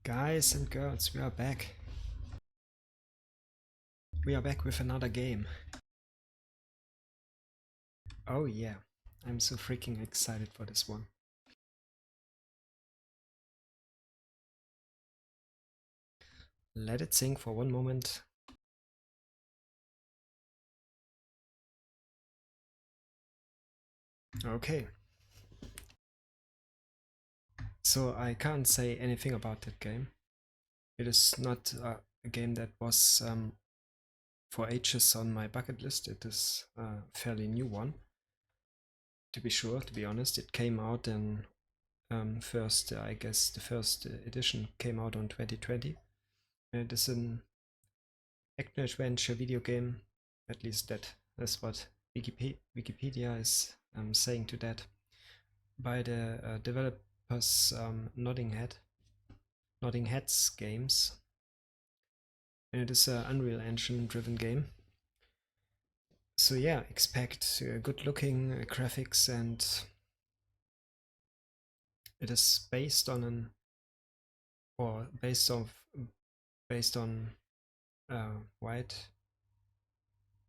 Guys and girls, we are back. We are back with another game. Oh yeah, I'm so freaking excited for this one. Let it sink for one moment. Okay. So I can't say anything about that game. It is not a game that was for ages on my bucket list. It is a fairly new one. To be sure, to be honest, it came out in I guess the first edition came out on 2020. It is an action-adventure video game, at least that is what Wikipedia is saying to that, by the developers Nodding Heads Games, and it is an Unreal Engine driven game. So yeah, expect good-looking graphics, and it is based on based on a wide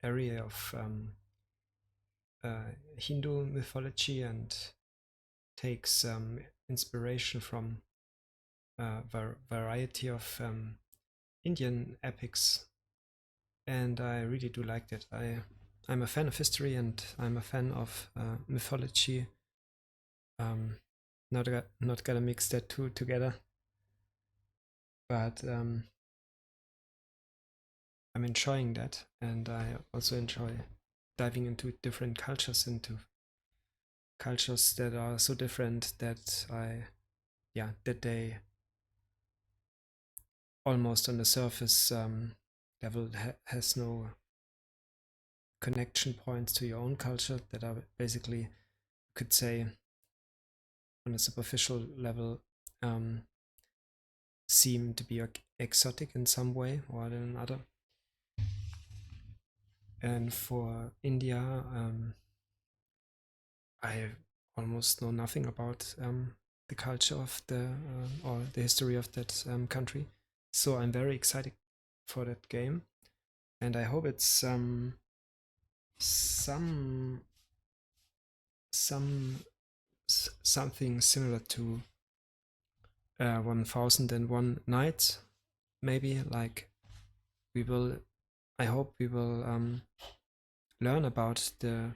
area of Hindu mythology, and takes inspiration from a variety of Indian epics, and I really do like that. I'm a fan of history, and I'm a fan of mythology. Not gonna mix that two together, but I'm enjoying that, and I also enjoy diving into different cultures, into cultures that are so different that that they almost on the surface level has no connection points to your own culture, that are basically, could say, on a superficial level, seem to be exotic in some way or another. And for India, I almost know nothing about the culture of or the history of that country. So I'm very excited for that game, and I hope it's some something similar to 1001 Nights, maybe. Like, we will, I hope we will learn about the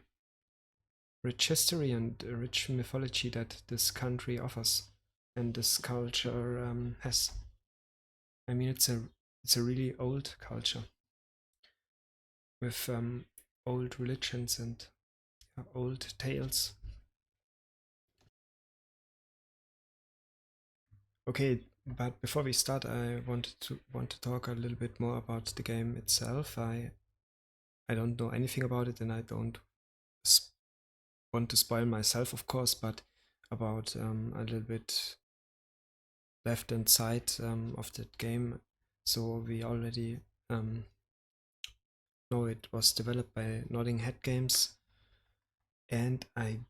rich history and rich mythology that this country offers and this culture has. I mean, it's a really old culture with old religions and old tales. Okay, but before we start, I want to talk a little bit more about the game itself. I don't know anything about it, and I don't want to spoil myself, of course, but about a little bit left and side of that game. So we already know it was developed by Nodding Head Games, and I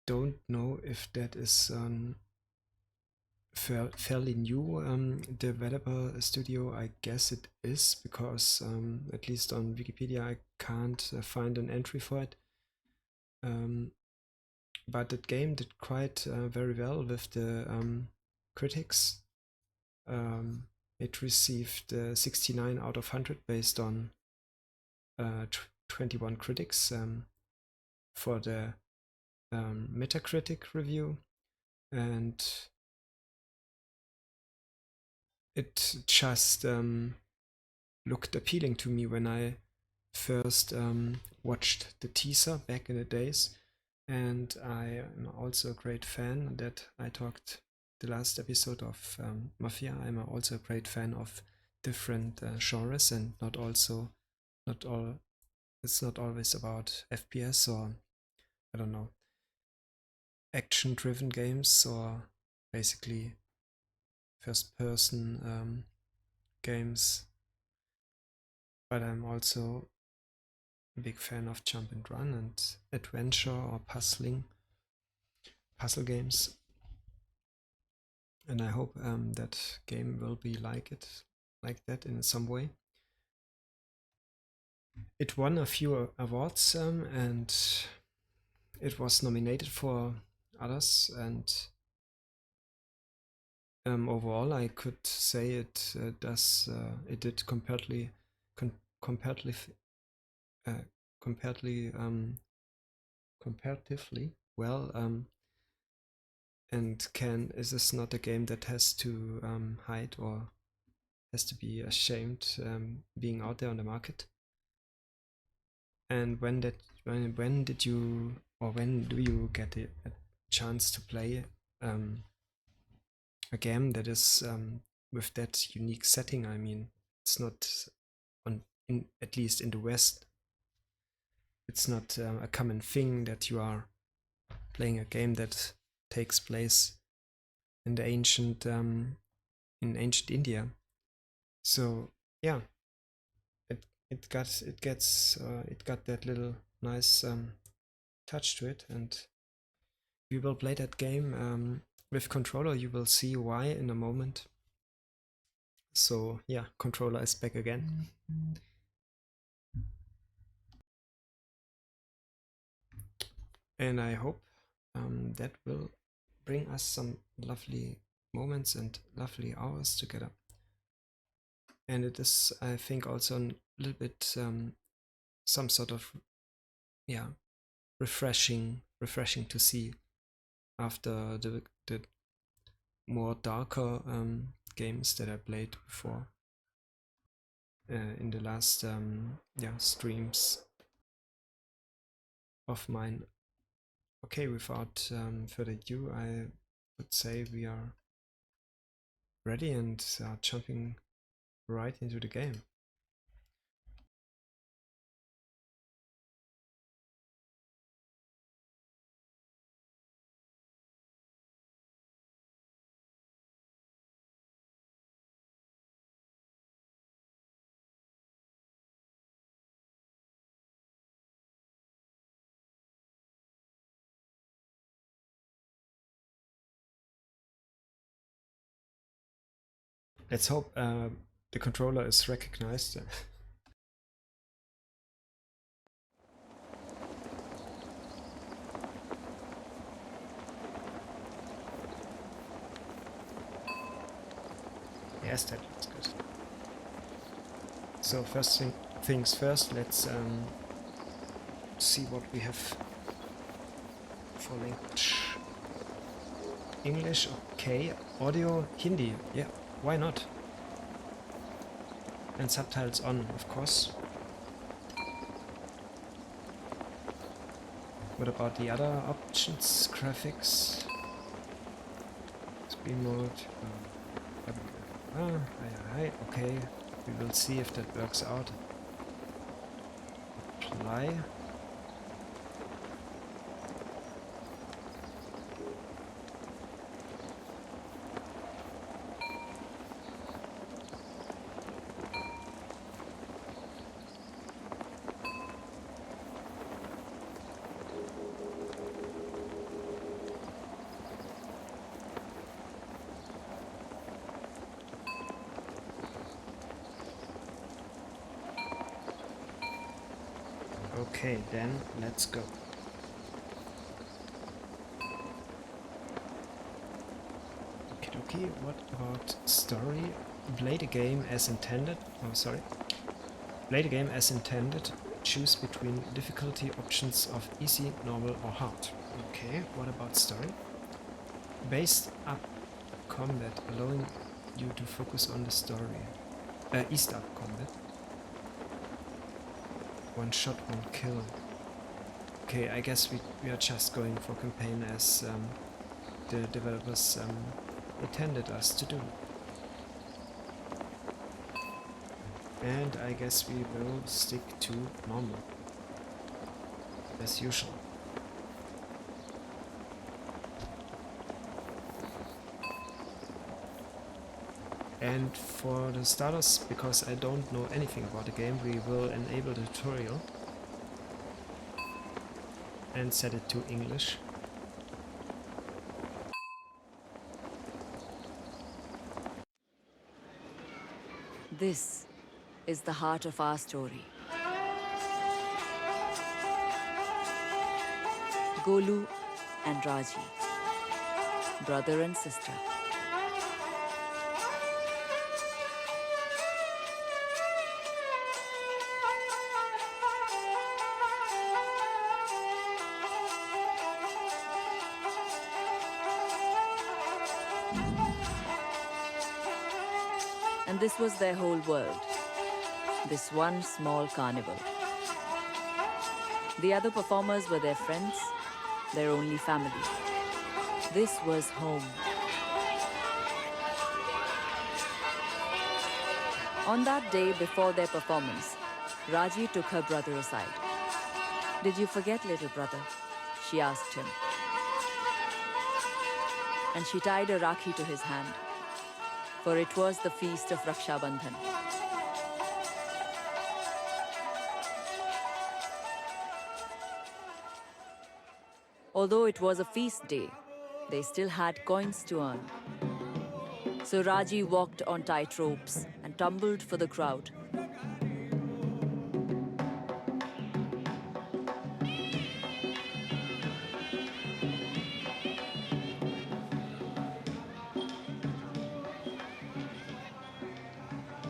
don't know if that is fairly new developer studio. I guess it is, because at least on Wikipedia I can't find an entry for it. But that game did quite very well with the critics. It received 69 out of 100 based on 21 critics for the Metacritic review, and it just looked appealing to me when I first watched the teaser back in the days. And I am also a great fan, that I talked the last episode of Mafia. I'm also a great fan of different genres, and not all. It's not always about FPS or, I don't know, action-driven games, or basically first-person games. But I'm also a big fan of jump and run and adventure or puzzle games. and I hope that game will be like that in some way. It won a few awards and it was nominated for others, and overall I could say it did comparatively uh, comparatively comparatively well, and is this not a game that has to hide or has to be ashamed being out there on the market? And when did you, or when do you get a chance to play a game that is with that unique setting? I mean, it's not at least in the West, it's not a common thing that you are playing a game that takes place in the ancient in ancient India. So yeah, it got that little nice touch to it, and we will play that game with controller. You will see why in a moment. So yeah, controller is back again. And I hope that will bring us some lovely moments and lovely hours together. And it is, I think, also a little bit some sort of, yeah, refreshing to see after the more darker games that I played before in the last streams of mine. Okay, without further ado, I would say we are ready and jumping right into the game. Let's hope the controller is recognized. Yes, that looks good. So first things first, let's see what we have for language. English, okay. Audio, Hindi, yeah, why not? And subtitles on, of course. What about the other options? Graphics, speed mode, okay, we will see if that works out. Apply. Okay, then let's go. Okie, what about story? Play the game as intended. Oh, sorry. Play the game as intended. Choose between difficulty options of easy, normal, or hard. Okay, what about story? Based up combat, allowing you to focus on the story. Eased up combat. One shot, one kill. Okay, I guess we are just going for campaign as the developers intended us to do. And I guess we will stick to normal, as usual. And for the starters, because I don't know anything about the game, we will enable the tutorial and set it to English. This is the heart of our story. Golu and Raji, brother and sister. And this was their whole world. This one small carnival. The other performers were their friends, their only family. This was home. On that day before their performance, Raji took her brother aside. "Did you forget, little brother?" she asked him. And she tied a rakhi to his hand, for it was the feast of Raksha Bandhan. Although it was a feast day, they still had coins to earn. So Raji walked on tight ropes and tumbled for the crowd.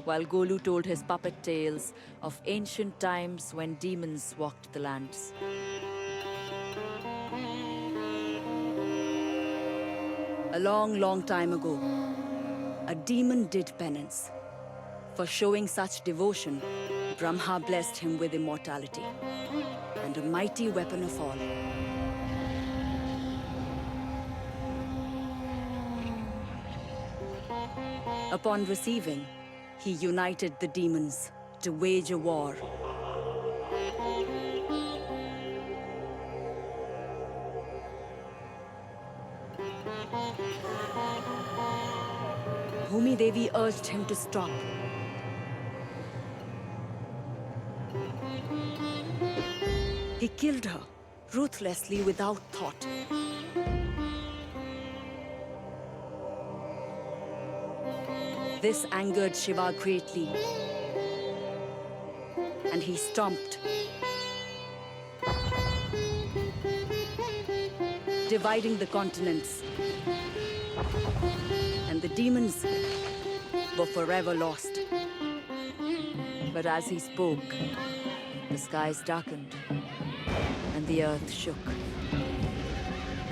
While Golu told his puppet tales of ancient times when demons walked the lands. A long, long time ago, a demon did penance. For showing such devotion, Brahma blessed him with immortality and a mighty weapon of all. Upon receiving, he united the demons to wage a war. Bhumi Devi urged him to stop. He killed her, ruthlessly without thought. This angered Shiva greatly, and he stomped, dividing the continents. And the demons were forever lost. But as he spoke, the skies darkened, and the earth shook.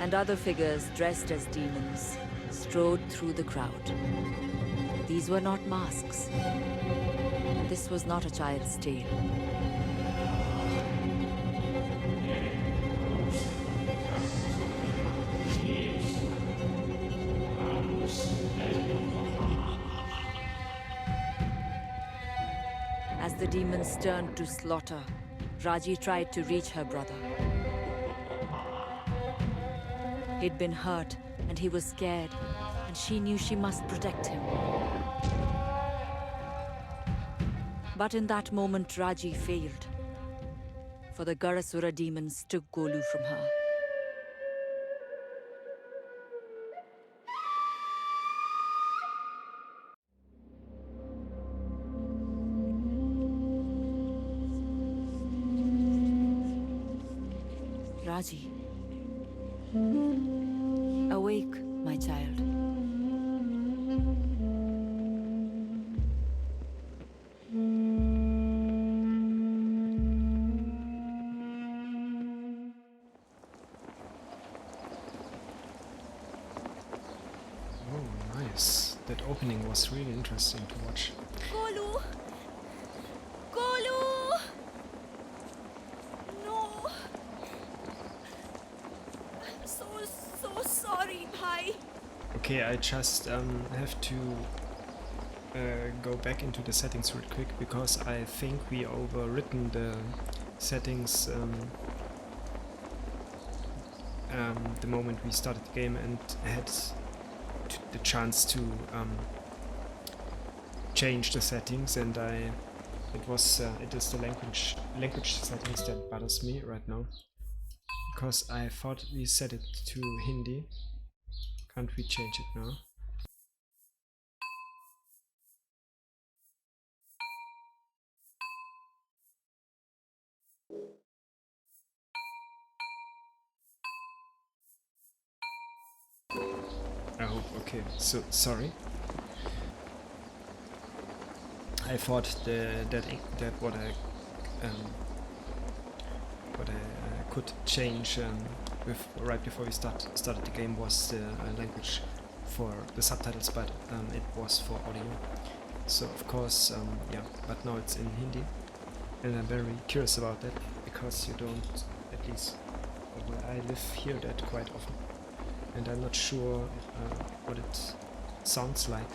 And other figures dressed as demons strode through the crowd. These were not masks. This was not a child's tale. As the demons turned to slaughter, Raji tried to reach her brother. He'd been hurt, and he was scared, and she knew she must protect him. But in that moment, Raji failed, for the Garasura demons took Golu from her. Raji, awake, my child. Oh, nice. That opening was really interesting to watch. Golu! Golu! No! I'm so sorry, bhai. Okay, I just have to go back into the settings real quick because I think we overwritten the settings the moment we started the game and had the chance to change the settings, and it is the language settings that bothers me right now because I thought we set it to Hindi. Can't we change it now? I hope. Okay, so sorry. I thought that what I could change with right before we started the game was the language for the subtitles, but it was for audio. So of course, yeah. But now it's in Hindi, and I'm very curious about that because you don't, at least where I live, hear that quite often, and I'm not sure what it sounds like.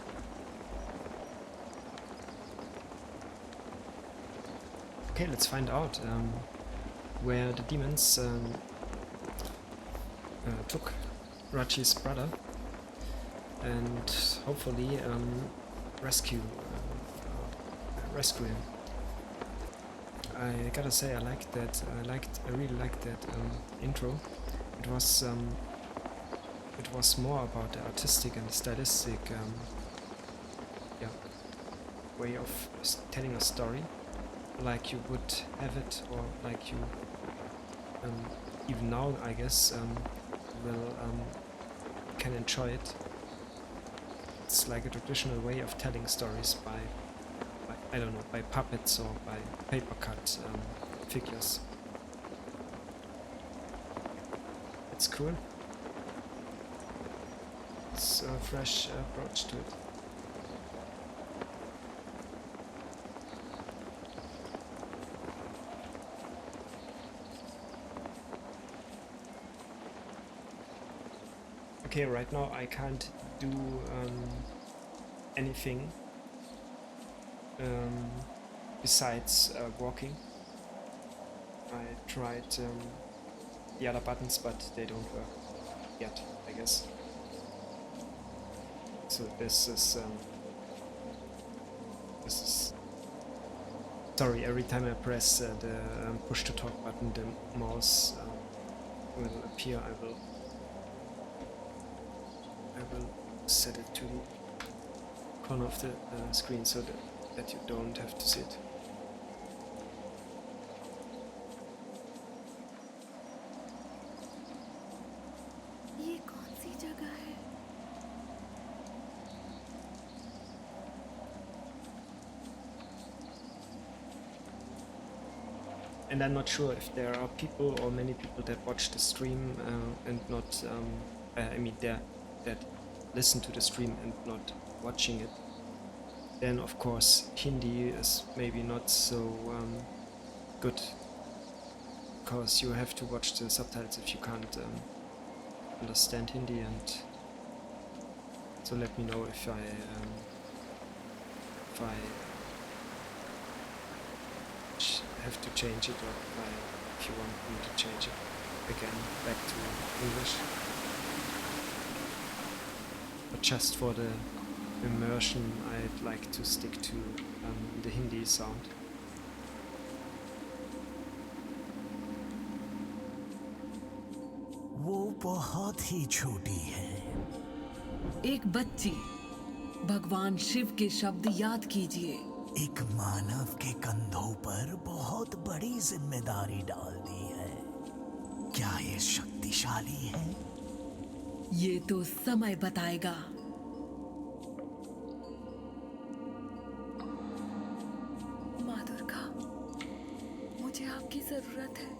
Okay, let's find out where the demons took Raji's brother and hopefully rescue him. I gotta say, I really liked that intro. It was more about the artistic and stylistic yeah, way of telling a story, like you would have it, or like you even now, I guess, will can enjoy it. It's like a traditional way of telling stories by I don't know, by puppets or by paper cut figures. It's cool. It's a fresh approach to it. Okay, right now I can't do anything besides walking. I tried the other buttons, but they don't work yet, I guess. So this is sorry, every time I press the push to talk button, the mouse will appear. I will set it to the corner of the screen so that you don't have to see it. ये कौन सी जगह है? And I'm not sure if there are people or many people that watch the stream and not, I mean, that listen to the stream and not watching it. Then of course Hindi is maybe not so good, because you have to watch the subtitles if you can't understand Hindi. And so let me know if I have to change it, or if you want me to change it again back to English. But just for the immersion, I'd like to stick to the Hindi sound. वो बहुत ही छोटी है। एक बच्ची, भगवान शिव के शब्द याद कीजिए। एक मानव के कंधों पर बहुत बड़ी जिम्मेदारी डाल दी है। क्या ये शक्तिशाली है? ये तो समय बताएगा। माँ दुर्गा, मुझे आपकी जरूरत है।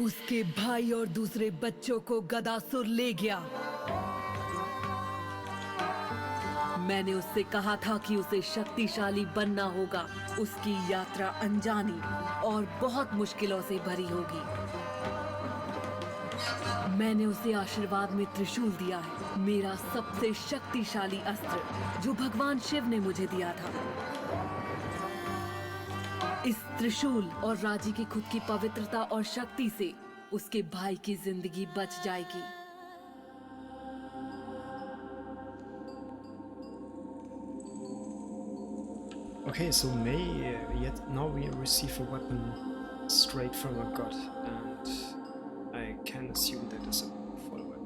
उसके भाई और दूसरे बच्चों को गदासुर ले गया। मैंने उससे कहा था कि उसे शक्तिशाली बनना होगा। उसकी यात्रा अनजानी और बहुत मुश्किलों से भरी होगी। मैंने उसे आशीर्वाद में त्रिशूल दिया है, मेरा सबसे शक्तिशाली अस्त्र जो भगवान शिव ने मुझे दिया था। इस त्रिशूल और राजी की खुद की पवित्रता और शक्ति से उसके भाई की जिंदगी बच जाएगी। Okay, so yet now we receive a weapon straight from a god, and I can assume that is a full weapon.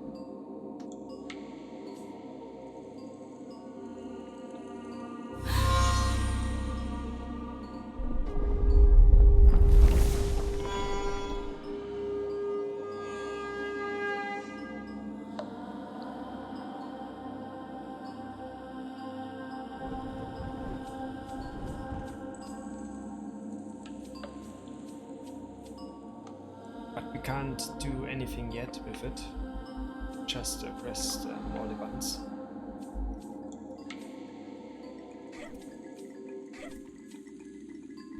But we can't do anything yet with it. Just press all the buttons.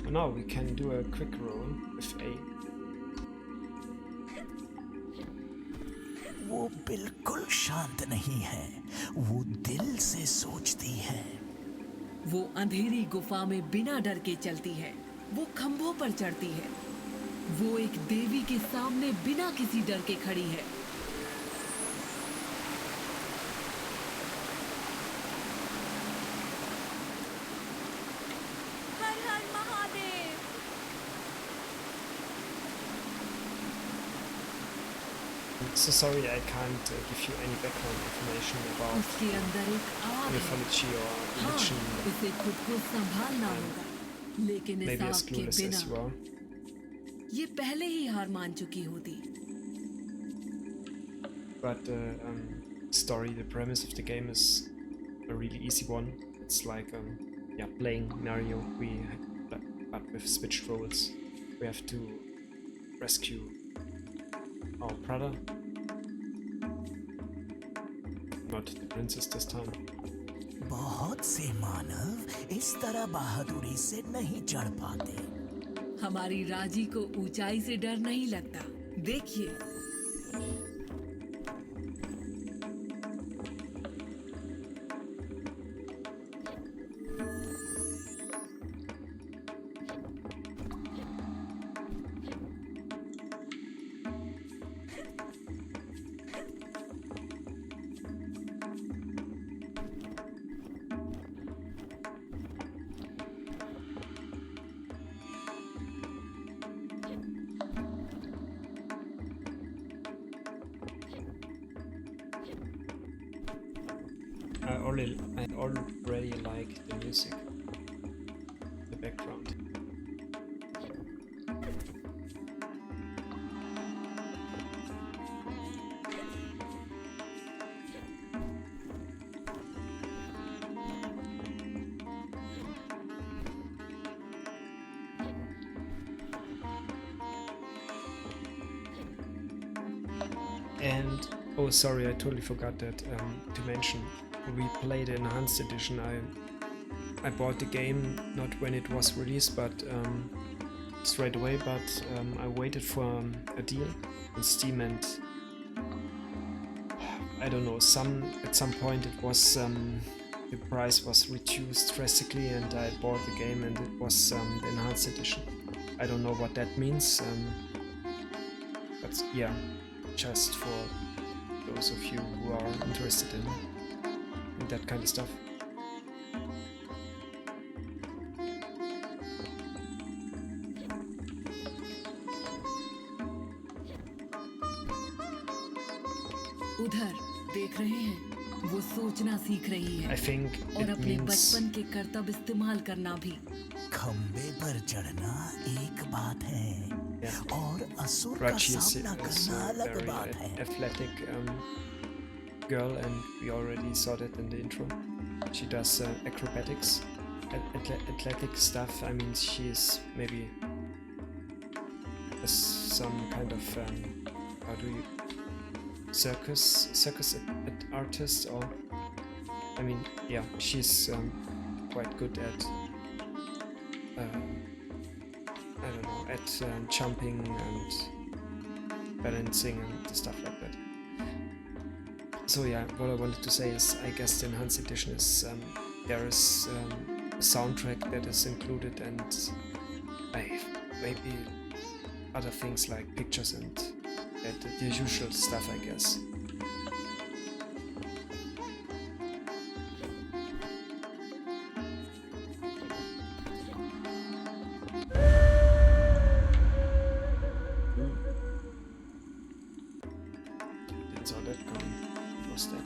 And now we can do a quick roll with A. वो बिल्कुल शांत नहीं है, वो दिल से सोचती है। वो अंधेरी गुफा में बिना डर के चलती है, वो खंभों पर चढ़ती है, वो एक देवी के सामने बिना किसी डर के खड़ी है। हर हर Mahadev. So sorry, I can't give you any background information about उसके अंदर एक आग है। mythology or हाँ, religion. उसे खुद को संभालना होगा, लेकिन इस Maybe as आग के clueless as you बिना are. ये पहले ही हार मान चुकी होती। But the story, the premise of the game is a really easy one. It's like yeah, playing Mario. But with switched roles. We have to rescue our brother, not the princess this time. बहुत से मानव इस तरह बहादुरी से नहीं चढ़ पाते। हमारी राजी को ऊंचाई से डर नहीं लगता। देखिए, I already like the music, the background. And oh, sorry, I totally forgot that to mention. We played the enhanced edition. I bought the game not when it was released, but straight away. But I waited for a deal on Steam, and I don't know. At some point it was the price was reduced drastically, and I bought the game, and it was the enhanced edition. I don't know what that means, but yeah, just for those of you who are interested in that kind of stuff. उधर देख रहे हैं, वो सोचना सीख रही है I think और it अपने means बचपन के कर्तव्य इस्तेमाल करना भी। खंबे पर चढ़ना एक बात है और असुर का Raji is सामना also करना a अलग very बात है। athletic girl, and we already saw that in the intro. She does acrobatics, athletic stuff. I mean, she's maybe some kind of how do you circus artist, or I mean, yeah, she's quite good at I don't know, at jumping and balancing and stuff like that. So yeah, what I wanted to say is, I guess the enhanced edition is there is a soundtrack that is included, and maybe other things like pictures and the usual stuff, I guess. Didn't saw that coming. What was that?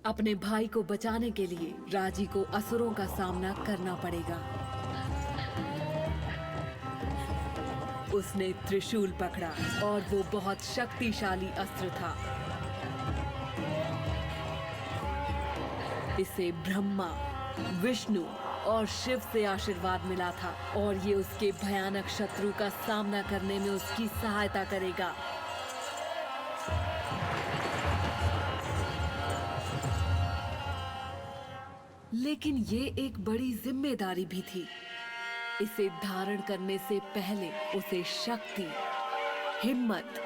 अपने भाई को बचाने के लिए राजी को असुरों का सामना करना पड़ेगा। उसने त्रिशूल पकड़ा और वो बहुत शक्तिशाली अस्त्र था। इसे ब्रह्मा, विष्णु और शिव से आशीर्वाद मिला था और ये उसके भयानक शत्रु का सामना करने में उसकी सहायता करेगा। लेकिन ये एक बड़ी जिम्मेदारी भी थी। इसे धारण करने से पहले उसे शक्ति, हिम्मत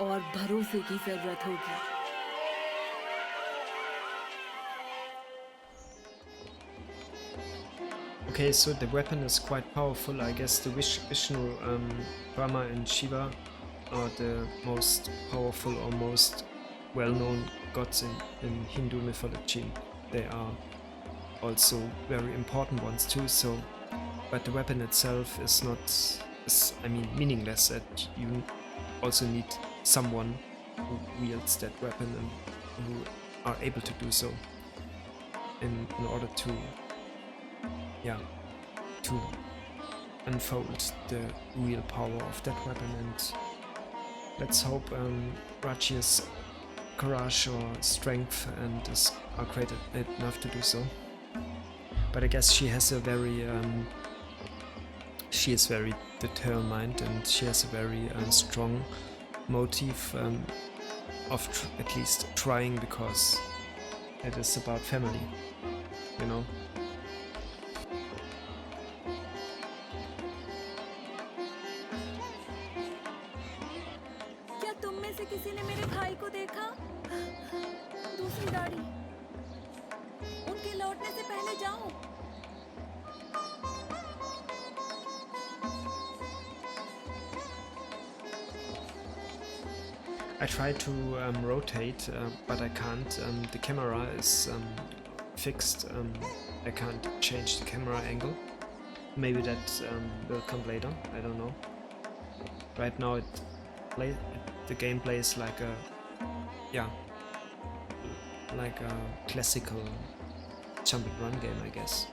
और भरोसे की जरूरत होगी। Okay, so the weapon is quite powerful. I guess the Vishnu, Brahma and Shiva are the most powerful or most well-known gods in Hindu mythology. They are also very important ones too, so but the weapon itself is not, meaningless, that you also need someone who wields that weapon and who are able to do so in order to unfold the real power of that weapon. And let's hope Raji's courage or strength are great enough to do so. But I guess she has a very she is very determined, and she has a very strong motive of at least trying, because it is about family, you know. क्या तुम में से किसी ने मेरे भाई को देखा? दूसरी गाड़ी। उनके लौटने से पहले जाओ। I try to rotate, but I can't. The camera is fixed. I can't change the camera angle. Maybe that will come later. I don't know. Right now, the gameplay is like a classical jump and run game, I guess.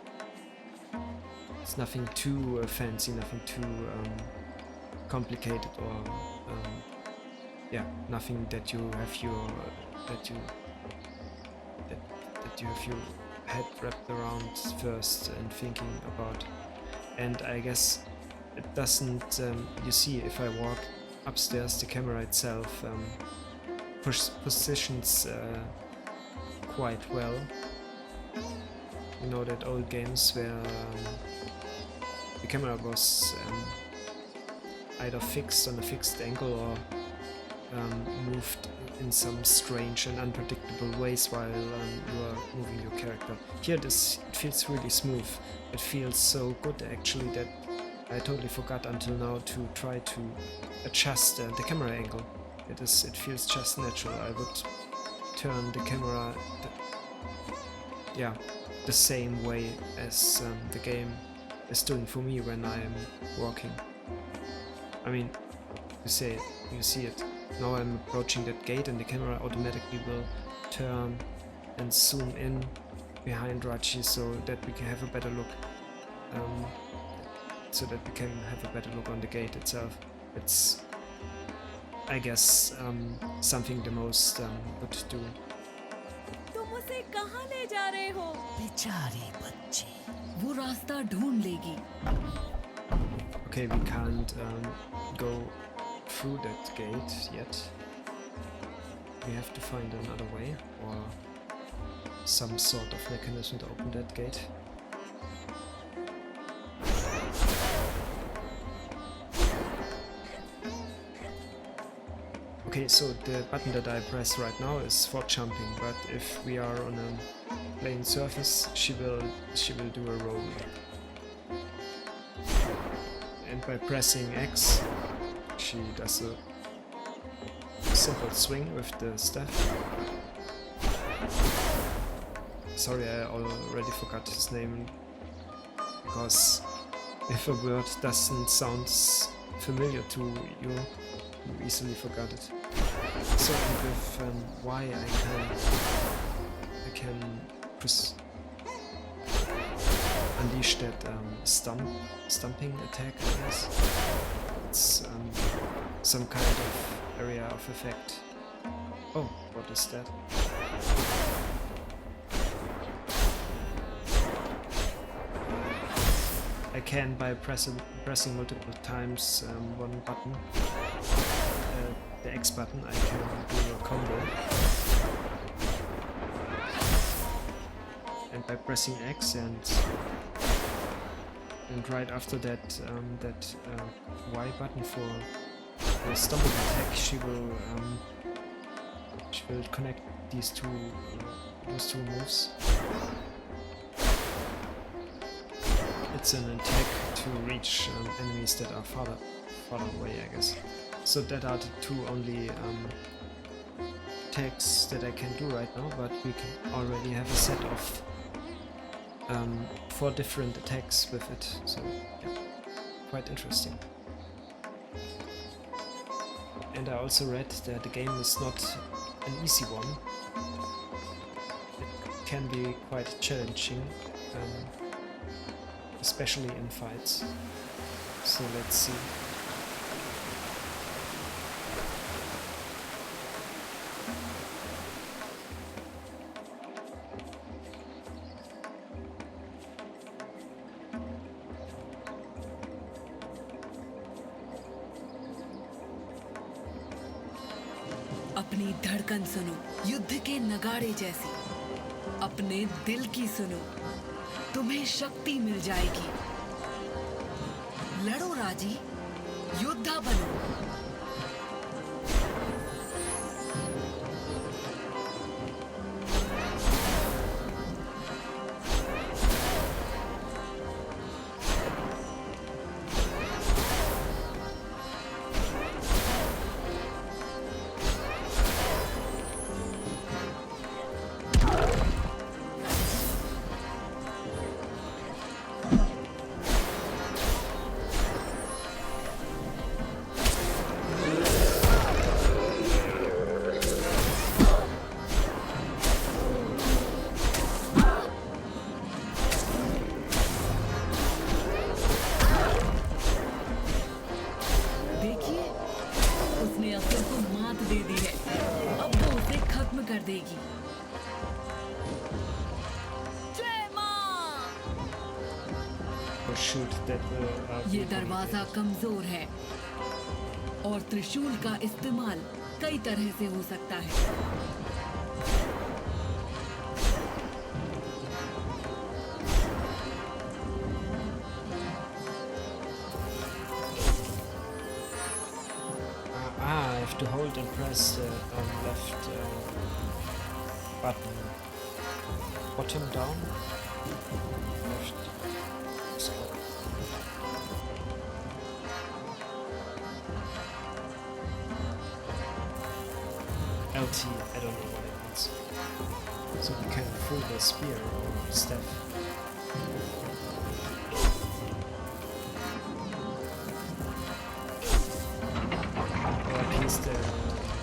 It's nothing too fancy, nothing too complicated, or nothing that you have your head wrapped around first and thinking about. And I guess it doesn't. You see, if I walk upstairs, the camera itself positions quite well. You know that old games where the camera was either fixed on a fixed angle or moved in some strange and unpredictable ways while you are moving your character. Here it feels really smooth. It feels so good actually that I totally forgot until now to try to adjust the camera angle. It feels just natural. I would turn the camera the same way as the game is doing for me when I am walking. I mean, you see it. Now I'm approaching that gate and the camera automatically will turn and zoom in behind Raji so that we can have a better look. On the gate itself. It's, I guess, something the most would do. तुम उसे कहाँ ले जा रहे हो? बेचारी बच्ची। वो रास्ता ढूंढ लेगी। Okay, we can't go through that gate yet. We have to find another way or some sort of mechanism to open that gate. Okay, so the button that I press right now is for jumping, but if we are on a plane surface, she will do a roll. And by pressing X, she does a simple swing with the staff. Sorry, I already forgot his name, because if a word doesn't sound familiar to you, you easily forgot it. So with Y I can unleash that stumping attack, I guess. It's some kind of area of effect. Oh, what is that? I can, by pressing multiple times one button, the X button, I can do a combo. And by pressing X and right after that Y button for the stumbling attack, she will connect these those two moves. It's an attack to reach enemies that are farther away, I guess. So that are the two only attacks that I can do right now, but we can already have a set of 4 different attacks with it, so yeah, quite interesting. And I also read that the game is not an easy one. It can be quite challenging, especially in fights. So let's see. अपनी धड़कन सुनो, युद्ध के नगाड़े जैसी। अपने दिल की सुनो, तुम्हें शक्ति मिल जाएगी। लड़ो राजी, योद्धा बनो। ये दरवाजा कमजोर है और त्रिशूल का इस्तेमाल कई तरह से हो सकता है। I have to hold and press the left button. Bottom down. Left. LT, I don't know what it means. So we can throw the spear or staff. Or at least the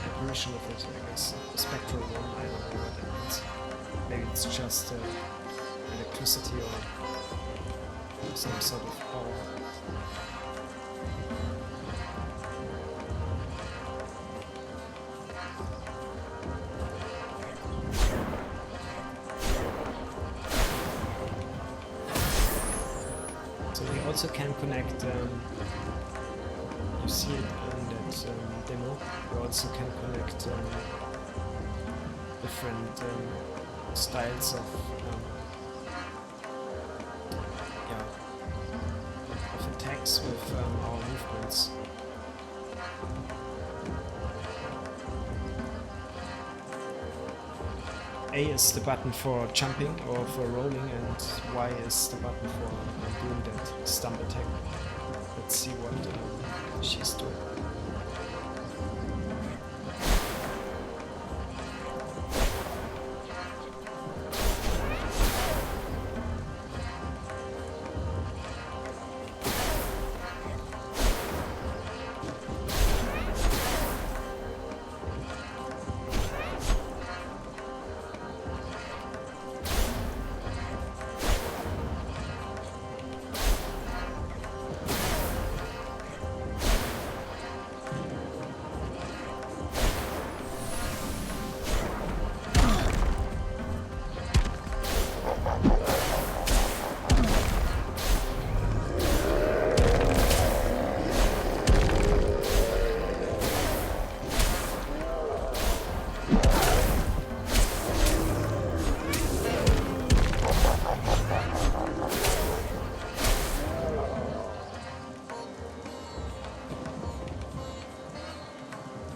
apparition of it, I guess. The spectral one, I don't know what that means. Maybe it's just electricity or some sort of power. Also can connect, you see it on that demo. You also can collect different styles of yeah, of attacks with our movements. A is the button for jumping or for rolling, and Y is the button for doing that stump attack. Let's see what she's doing.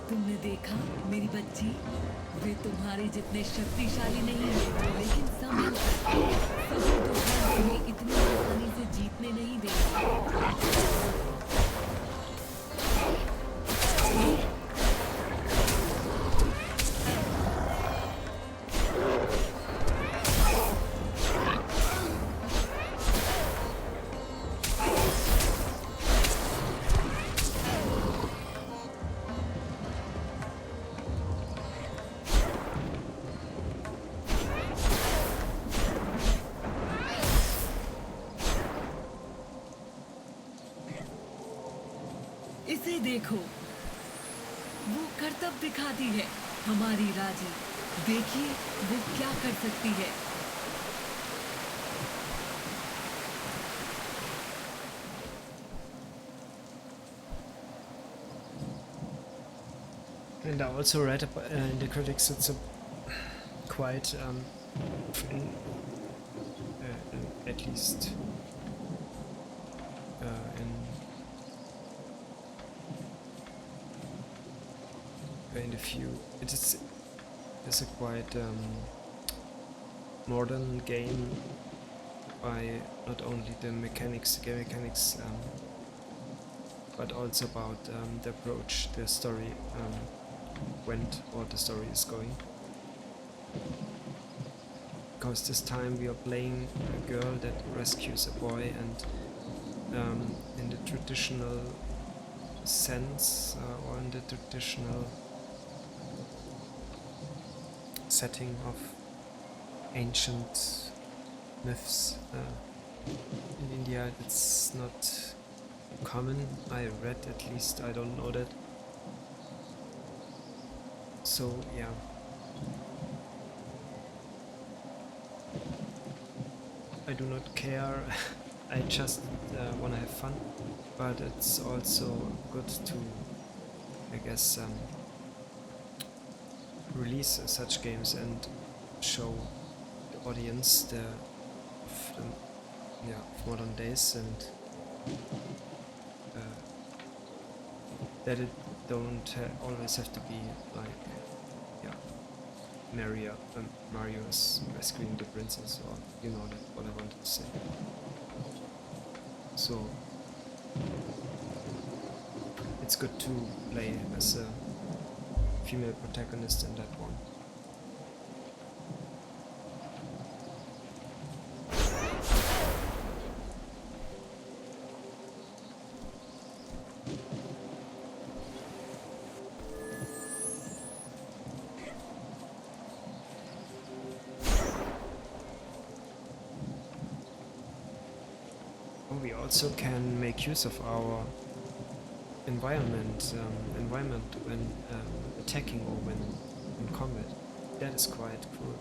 तुमने देखा मेरी बच्ची, वे तुम्हारे जितने शक्तिशाली नहीं है, लेकिन समझ सभी दुश्मन तुम्हें इतनी आसानी से जीतने नहीं देंगे। इसे देखो, वो करतब दिखाती है हमारी राजी। देखिए वो क्या कर सकती है। And I also read in the critics it's a quite at least in the few it's a quite modern game by not only the mechanics, game mechanics, but also about the approach the story went, or the story is going. Because this time we are playing a girl that rescues a boy, and in the traditional sense, or in the traditional setting of ancient myths in India, it's not common. I read, at least I don't know that. So yeah, I do not care. I just wanna have fun, but it's also good to, I guess, release such games and show the audience of modern days, and that it don't always have to be like Mario's rescuing the princess, or you know that what I wanted to say. So it's good to play as a female protagonist in that one. We also can make use of our environment when attacking or when in combat. That is quite cool.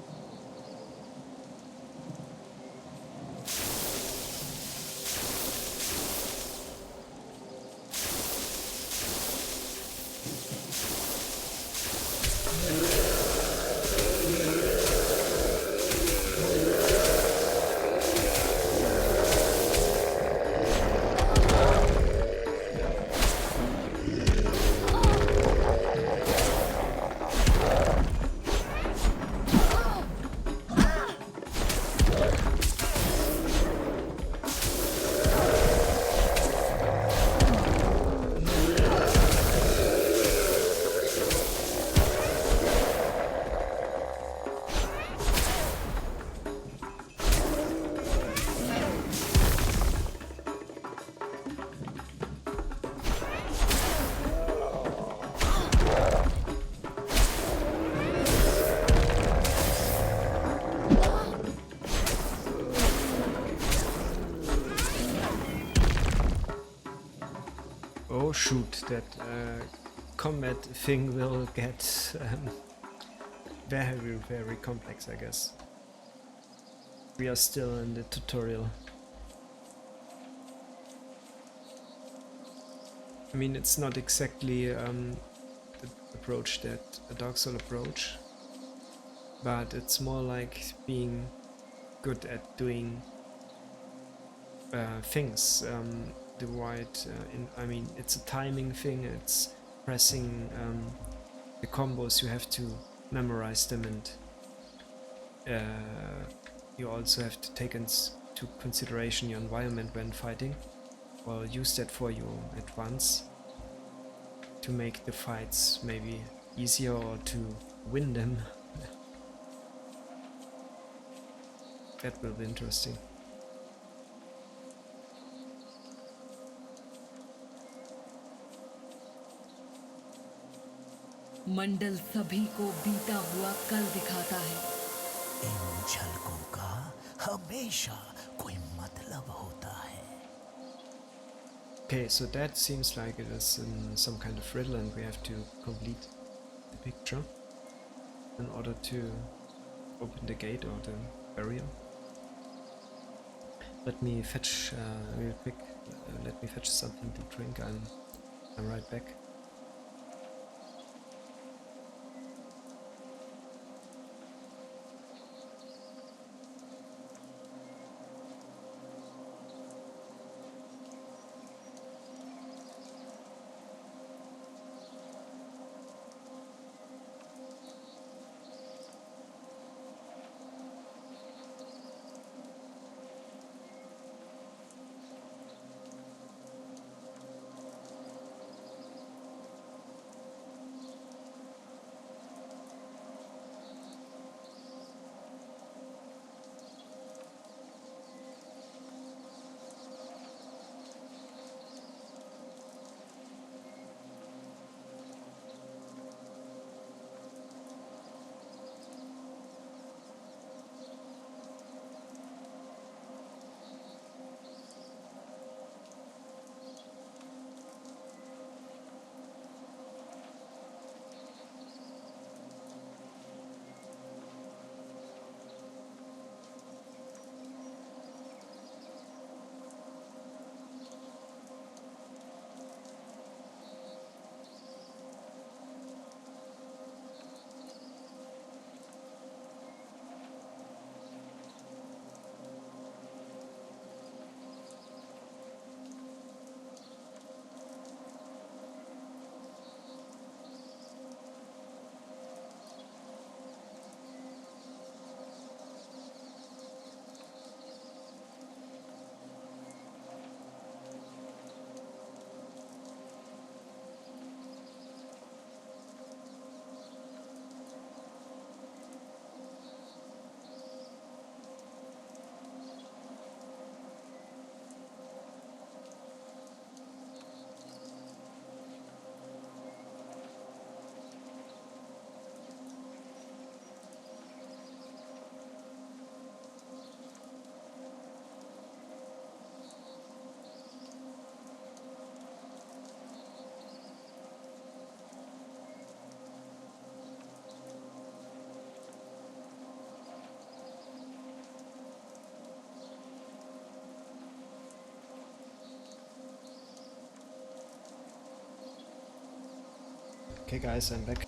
Oh shoot, that combat thing will get very, very complex, I guess. We are still in the tutorial. I mean, it's not exactly the approach that a Dark Soul approach, but it's more like being good at doing things. The right, I mean, it's a timing thing. It's pressing the combos. You have to memorize them, and you also have to take into consideration your environment when fighting. Or use that for you at once to make the fights maybe easier or to win them. That will be interesting. मंडल सभी को बीता हुआ कल दिखाता है। इन झलकों का हमेशा कोई मतलब होता है। Okay, so that seems like it is in some kind of riddle and we have to complete the picture in order to open the gate or the barrier. Let me fetch real quick. Let me fetch something to drink. I'm right back. Okay guys, I'm back.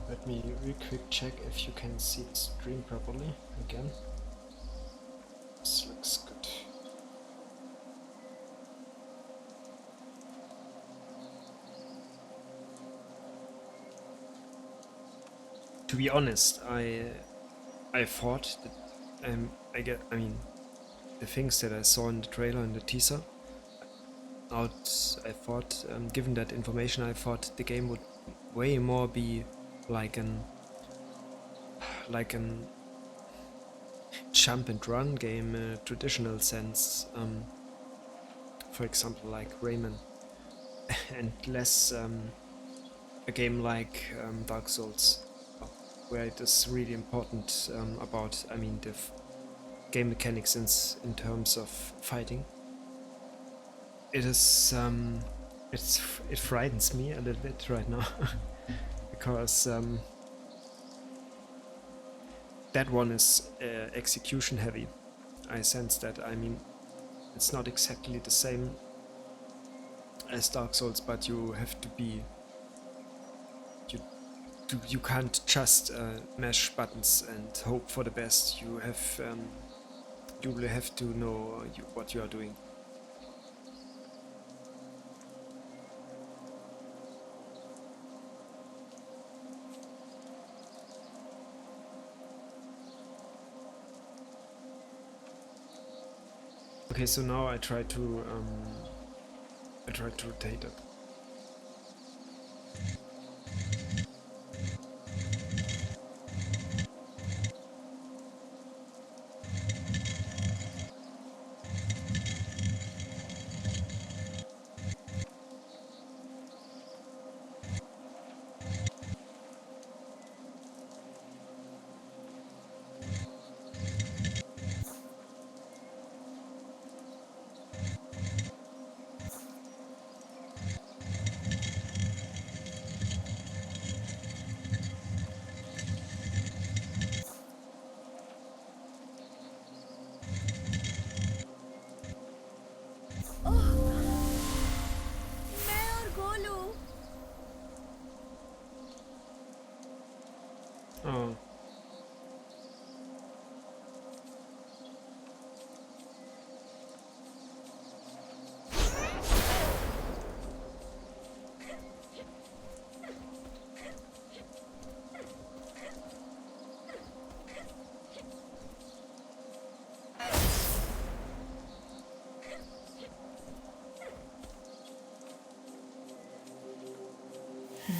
Let me real quick check if you can see the stream properly again. This looks good. To be honest, I thought that I mean the things that I saw in the trailer and the teaser I thought given that information I thought the game would way more be like an jump and run game in a traditional sense, for example like Rayman, and less a game like Dark Souls. where it is really important about, I mean, the game mechanics in terms of fighting. It is it frightens me a little bit right now because that one is execution heavy. I sense that. I mean, it's not exactly the same as Dark Souls, but you have to be you can't just mash buttons and hope for the best. You have you will have to know what you are doing. Okay, so now I try to rotate it. मैं और Golu Oh.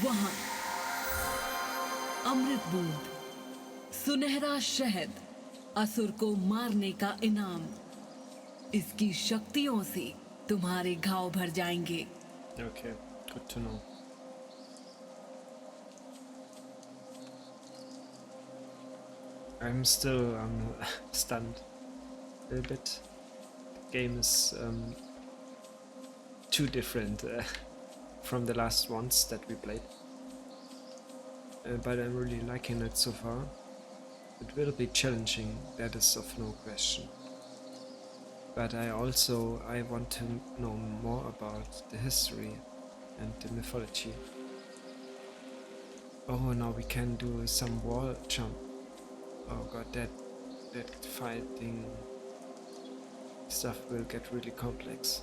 वहां अमृत बूंद, सुनहरा शहद, असुर को मारने का इनाम। इसकी शक्तियों से तुम्हारे घाव भर जाएंगे। Okay, good to know. I'm still stunned a little bit. The game is too different from the last ones that we played. But I'm really liking it so far. It will be challenging, that is of no question. But I want to know more about the history and the mythology. Oh, now we can do some wall jump. Oh god, that fighting stuff will get really complex.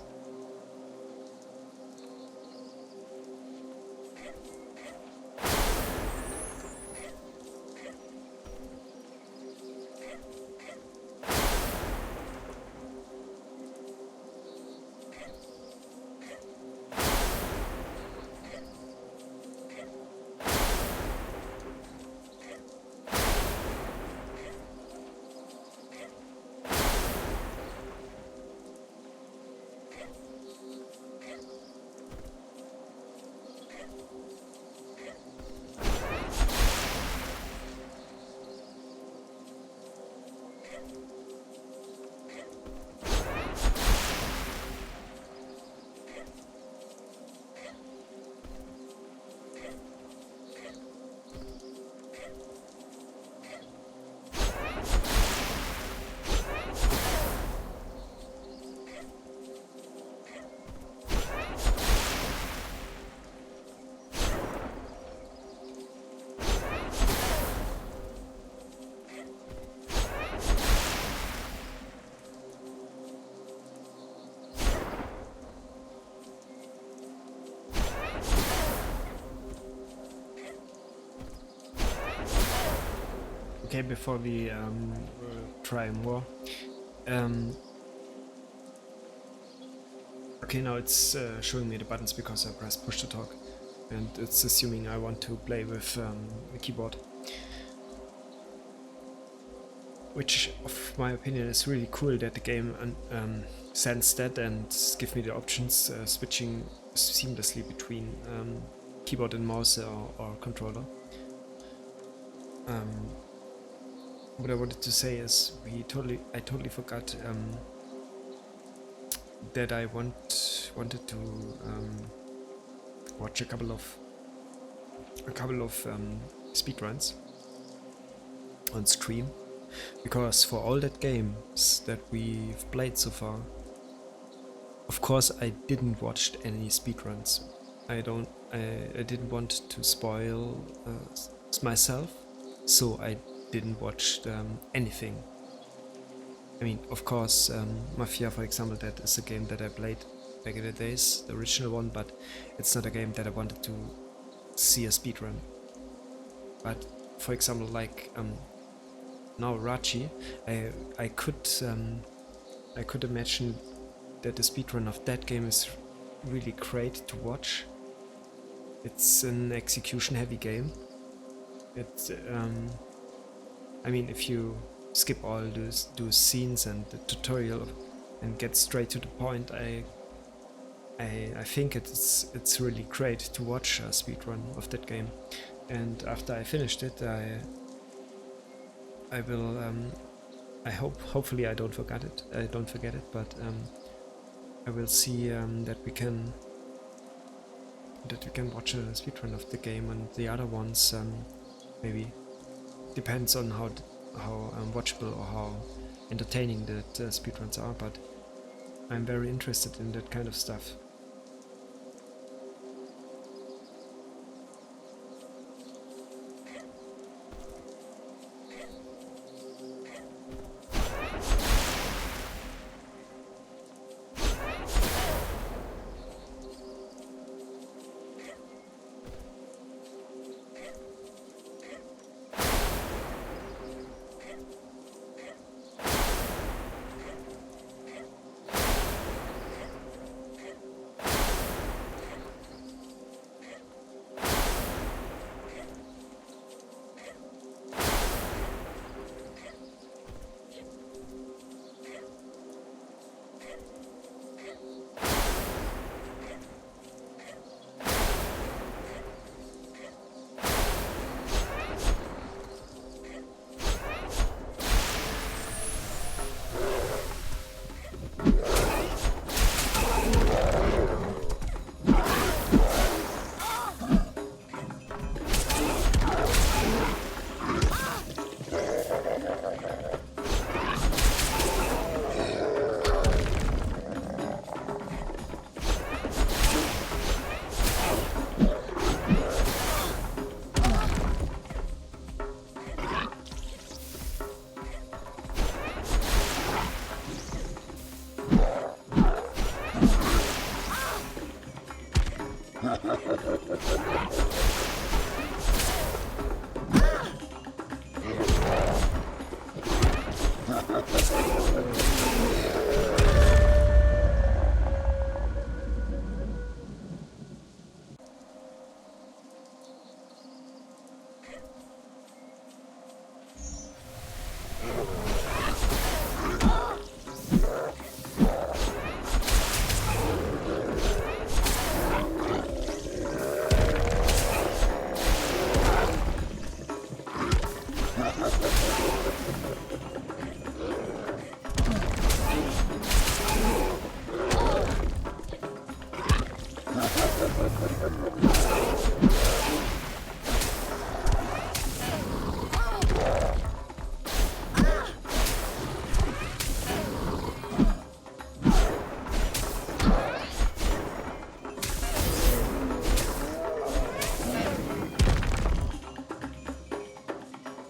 Okay, before we try more. Okay, now it's showing me the buttons because I pressed push to talk, and it's assuming I want to play with the keyboard. Which, of my opinion, is really cool that the game sends that and give me the options switching seamlessly between keyboard and mouse or controller. what I wanted to say is I totally forgot that I wanted to watch a couple of speedruns on stream, because for all that games that we've played so far, of course I didn't watch any speedruns. I didn't want to spoil myself, so I didn't watch anything. I mean, of course, Mafia, for example, that is a game that I played back in the days, the original one, but it's not a game that I wanted to see a speedrun. But for example, like now Raji, I could imagine that the speedrun of that game is really great to watch. It's an execution-heavy game. It's I mean, if you skip all those scenes and the tutorial and get straight to the point, I think it's really great to watch a speedrun of that game. And after I finished it, I will hopefully I don't forget it, but I will see that we can watch a speedrun of the game, and the other ones maybe depends on how watchable or how entertaining that speedruns are, but I'm very interested in that kind of stuff.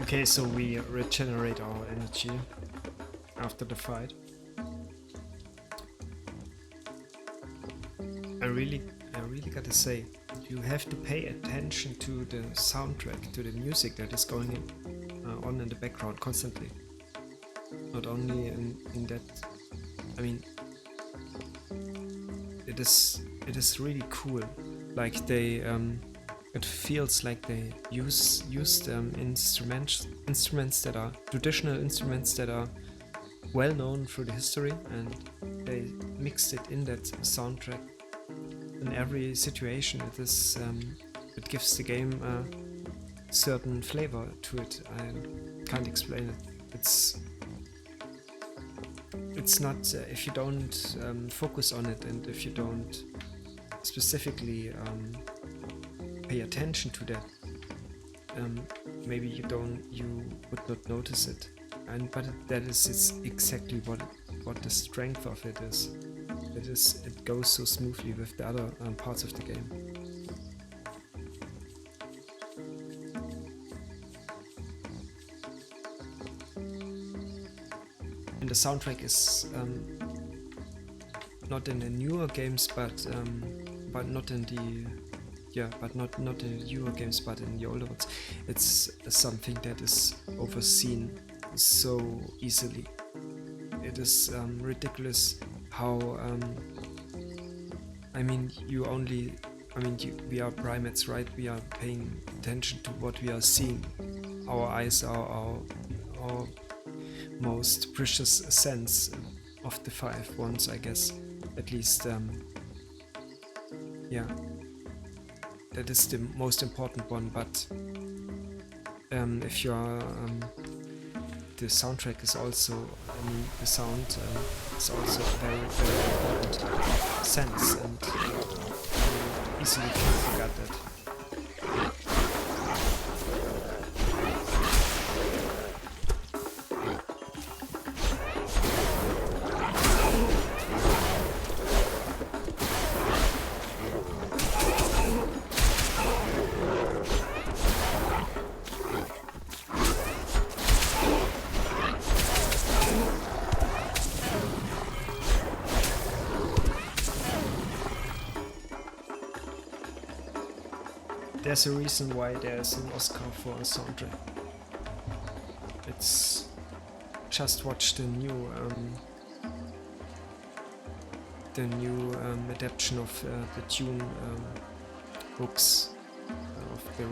Okay, so we regenerate our energy after the fight. I really gotta say, you have to pay attention to the soundtrack, to the music that is going on in the background constantly. Not only in that, I mean, it is really cool. Like they, it feels like they used instruments that are traditional instruments that are well known through the history, and they mixed it in that soundtrack. In every situation, it gives the game certain flavor to it. I can't explain it. It's not if you don't focus on it, and if you don't specifically pay attention to that, maybe you would not notice it. But that is exactly what the strength of it is. It goes so smoothly with the other parts of the game. And the soundtrack is not in the newer games, but not in the not in the newer games, but in the older ones. It's something that is overseen so easily. It is ridiculous how we are primates, right? We are paying attention to what we are seeing. Our eyes are our most precious sense of the 5 ones, I guess. At least, that is the most important one. But if you are, the soundtrack is also, the sound is also a very, very important sense, and you easily can forget that. There's a reason why there's an Oscar for a soundtrack. It's just watch the new adaptation of the Dune books of the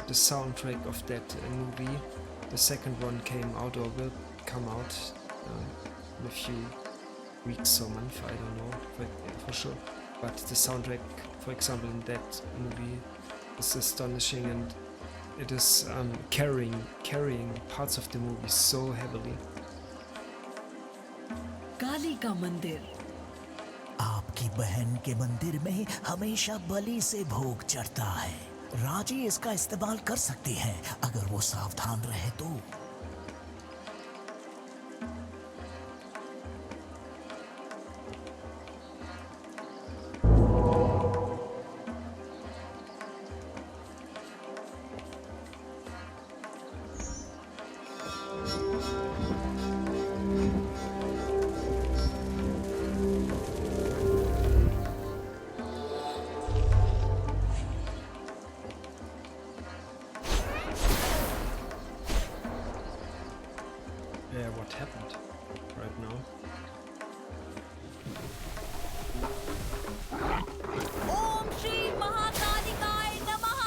the soundtrack of that movie. The second one came out or will come out in a few weeks or months, I don't know for sure. But the soundtrack, for example, in that movie is astonishing, and it is carrying parts of the movie so heavily. काली का मंदिर आपकी बहन के मंदिर में हमेशा बलि से भोग चढ़ता है। राजी इसका इस्तेमाल कर सकती है अगर वो सावधान रहे तो। What happened right now? ओम श्री महाकालिकाय नमः।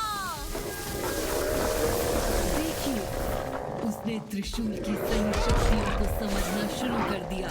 देखिए, उसने त्रिशूल की सही शक्तियों को समझना शुरू कर दिया।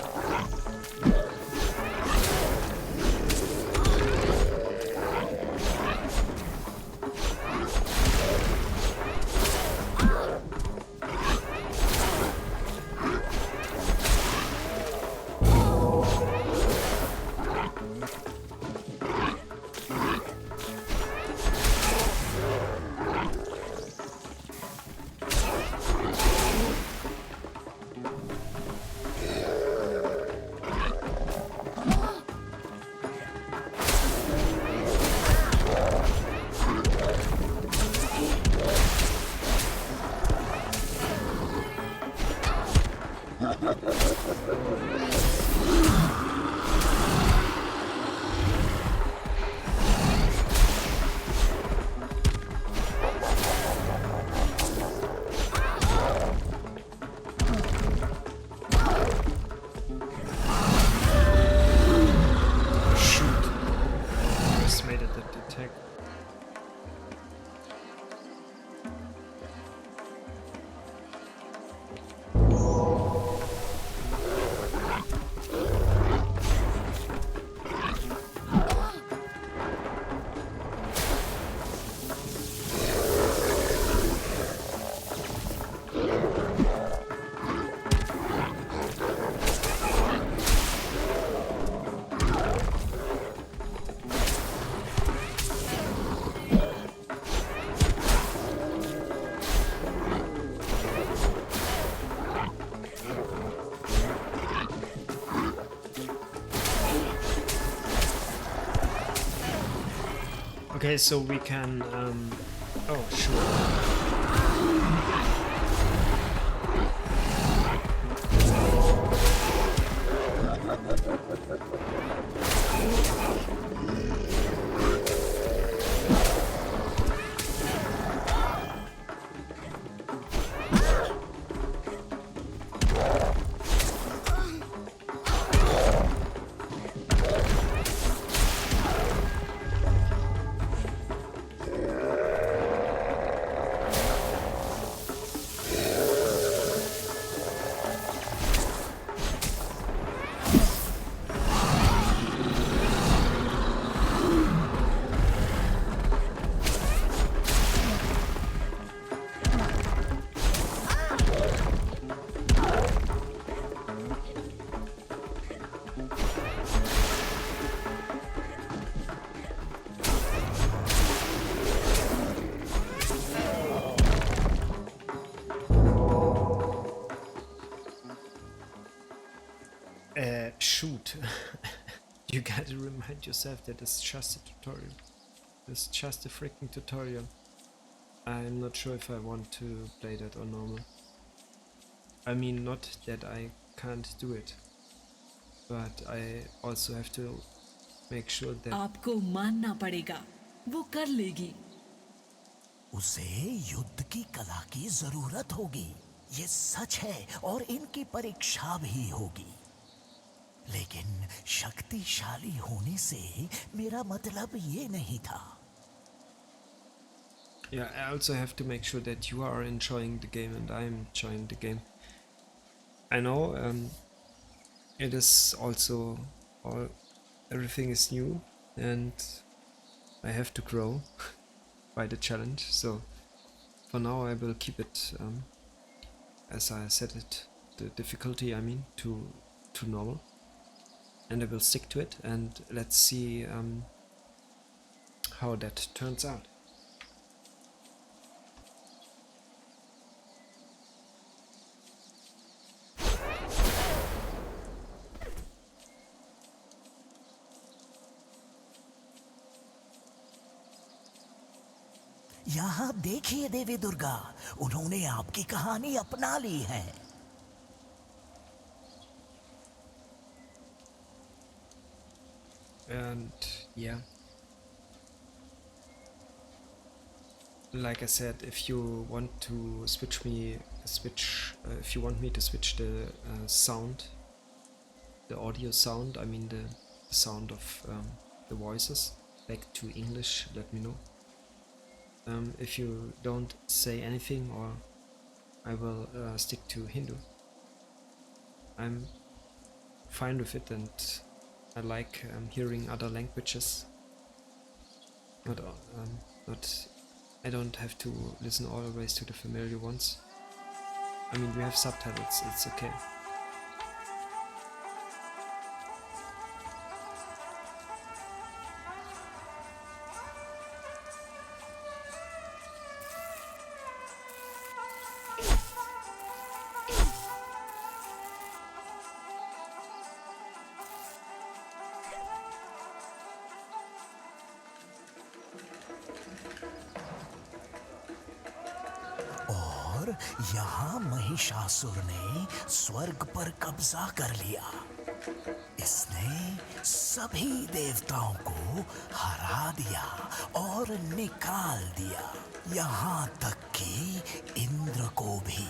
Okay, so we can. Oh, sure. Shoot. You gotta remind yourself that it's just a tutorial. It's just a freaking tutorial. I'm not sure if I want to play that on normal. I mean, not that I can't do it, but I also have to make sure that आपको मानना पड़ेगा, वो कर लेगी। उसे युद्ध की कला की जरूरत होगी, ये सच है, और इनकी परीक्षा भी होगी। लेकिन शक्तिशाली होने से मेरा मतलब ये नहीं था। yeah, I also have to make sure that you are enjoying the game and I'm enjoying the game. I know it is also everything is new and I have to grow by the challenge. So for now I will keep it as I set it, the difficulty I mean to normal, and I will stick to it, and let's see how that turns out. यहाँ देखिए देवी दुर्गा, उन्होंने आपकी कहानी अपना ली है। And yeah, like I said, if you want to switch if you want me to switch the sound, the audio sound, I mean the sound of the voices back to English, let me know. If you don't say anything, or I will stick to Hindu. I'm fine with it, and I like hearing other languages. I don't have to listen always to the familiar ones. I mean, we have subtitles, it's okay. और यहाँ महिषासुर ने स्वर्ग पर कब्जा कर लिया। इसने सभी देवताओं को हरा दिया और निकाल दिया, यहाँ तक कि इंद्र को भी।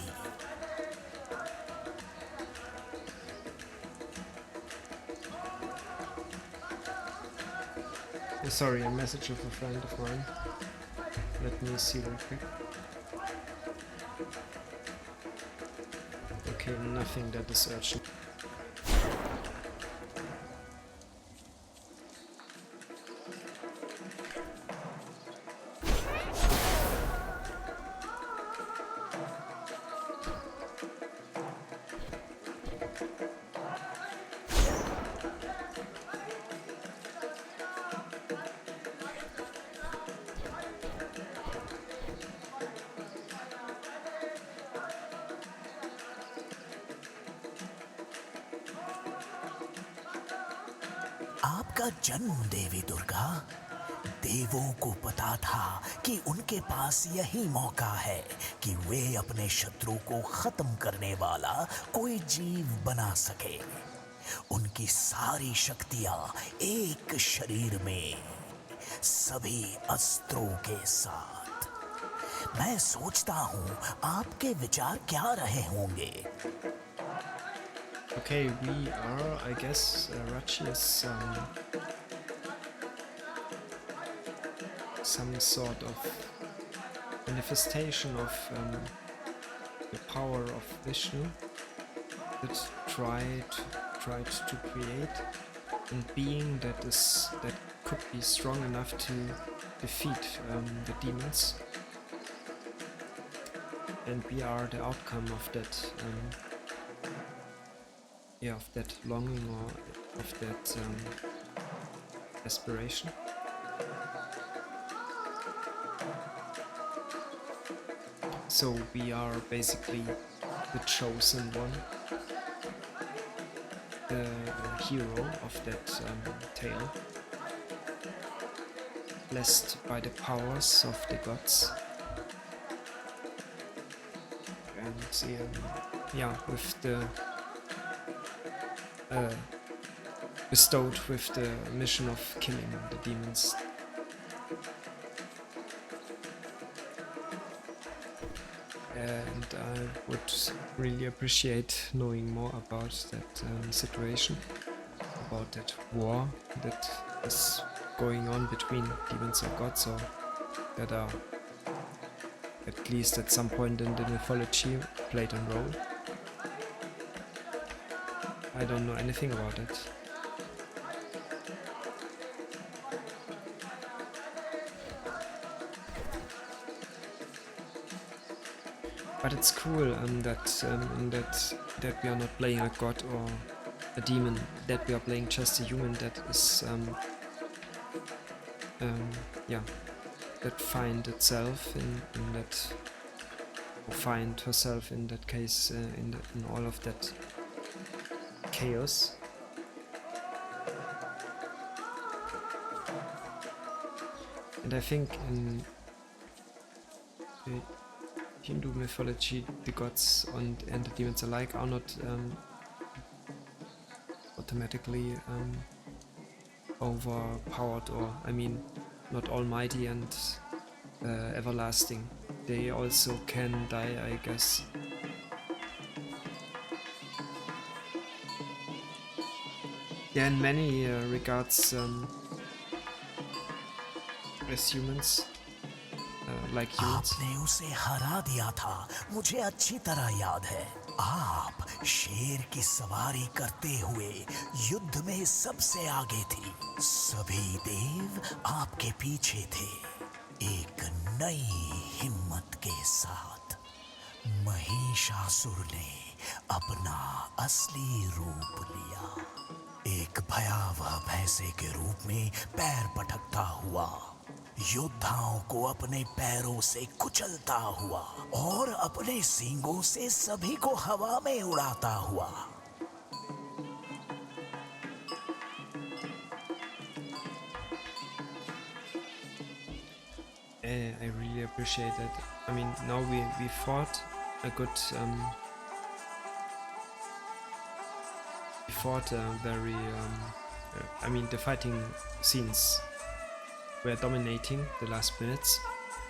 Sorry, a message of a friend of mine. Let me see real quick. Okay, nothing that is urgent. आपका जन्म देवी दुर्गा देवों को पता था कि उनके पास यही मौका है कि वे अपने शत्रु को खत्म करने वाला कोई जीव बना सके। उनकी सारी शक्तियां एक शरीर में, सभी अस्त्रों के साथ। मैं सोचता हूँ आपके विचार क्या रहे होंगे। Okay, we are, I guess, Raji is some sort of manifestation of the power of Vishnu that tried to create a being that could be strong enough to defeat the demons, and we are the outcome of that. Of that longing or of that aspiration. So we are basically the chosen one, the hero of that tale, blessed by the powers of the gods, and with the bestowed with the mission of killing the demons. And I would really appreciate knowing more about that situation, about that war that is going on between demons and gods, or that are at least at some point in the mythology played a role. I don't know anything about it. But it's cool that we are not playing a god or a demon, that we are playing just a human that is that find itself in that, or find herself in that case, in all of that chaos. And I think in Hindu mythology, the gods and the demons alike are not automatically overpowered, or I mean, not almighty and everlasting. They also can die, I guess. Yeah, in many regards, as humans, like humans. आपने उसे हरा दिया था, मुझे अच्छी तरह याद है। आप शेर की सवारी करते हुए युद्ध में सबसे आगे थी। सभी देव आपके पीछे थे, एक नई हिम्मत के साथ। महिषासुर ने अपना असली रूप लिया, एक भयावह भैंसे के रूप में पैर पटकता हुआ, योद्धाओं को अपने पैरों से कुचलता हुआ और अपने सींगों से सभी को हवा में उड़ाता हुआ। I really appreciate it. I mean, now we fought a good we fought very I mean, the fighting scenes were dominating the last minutes,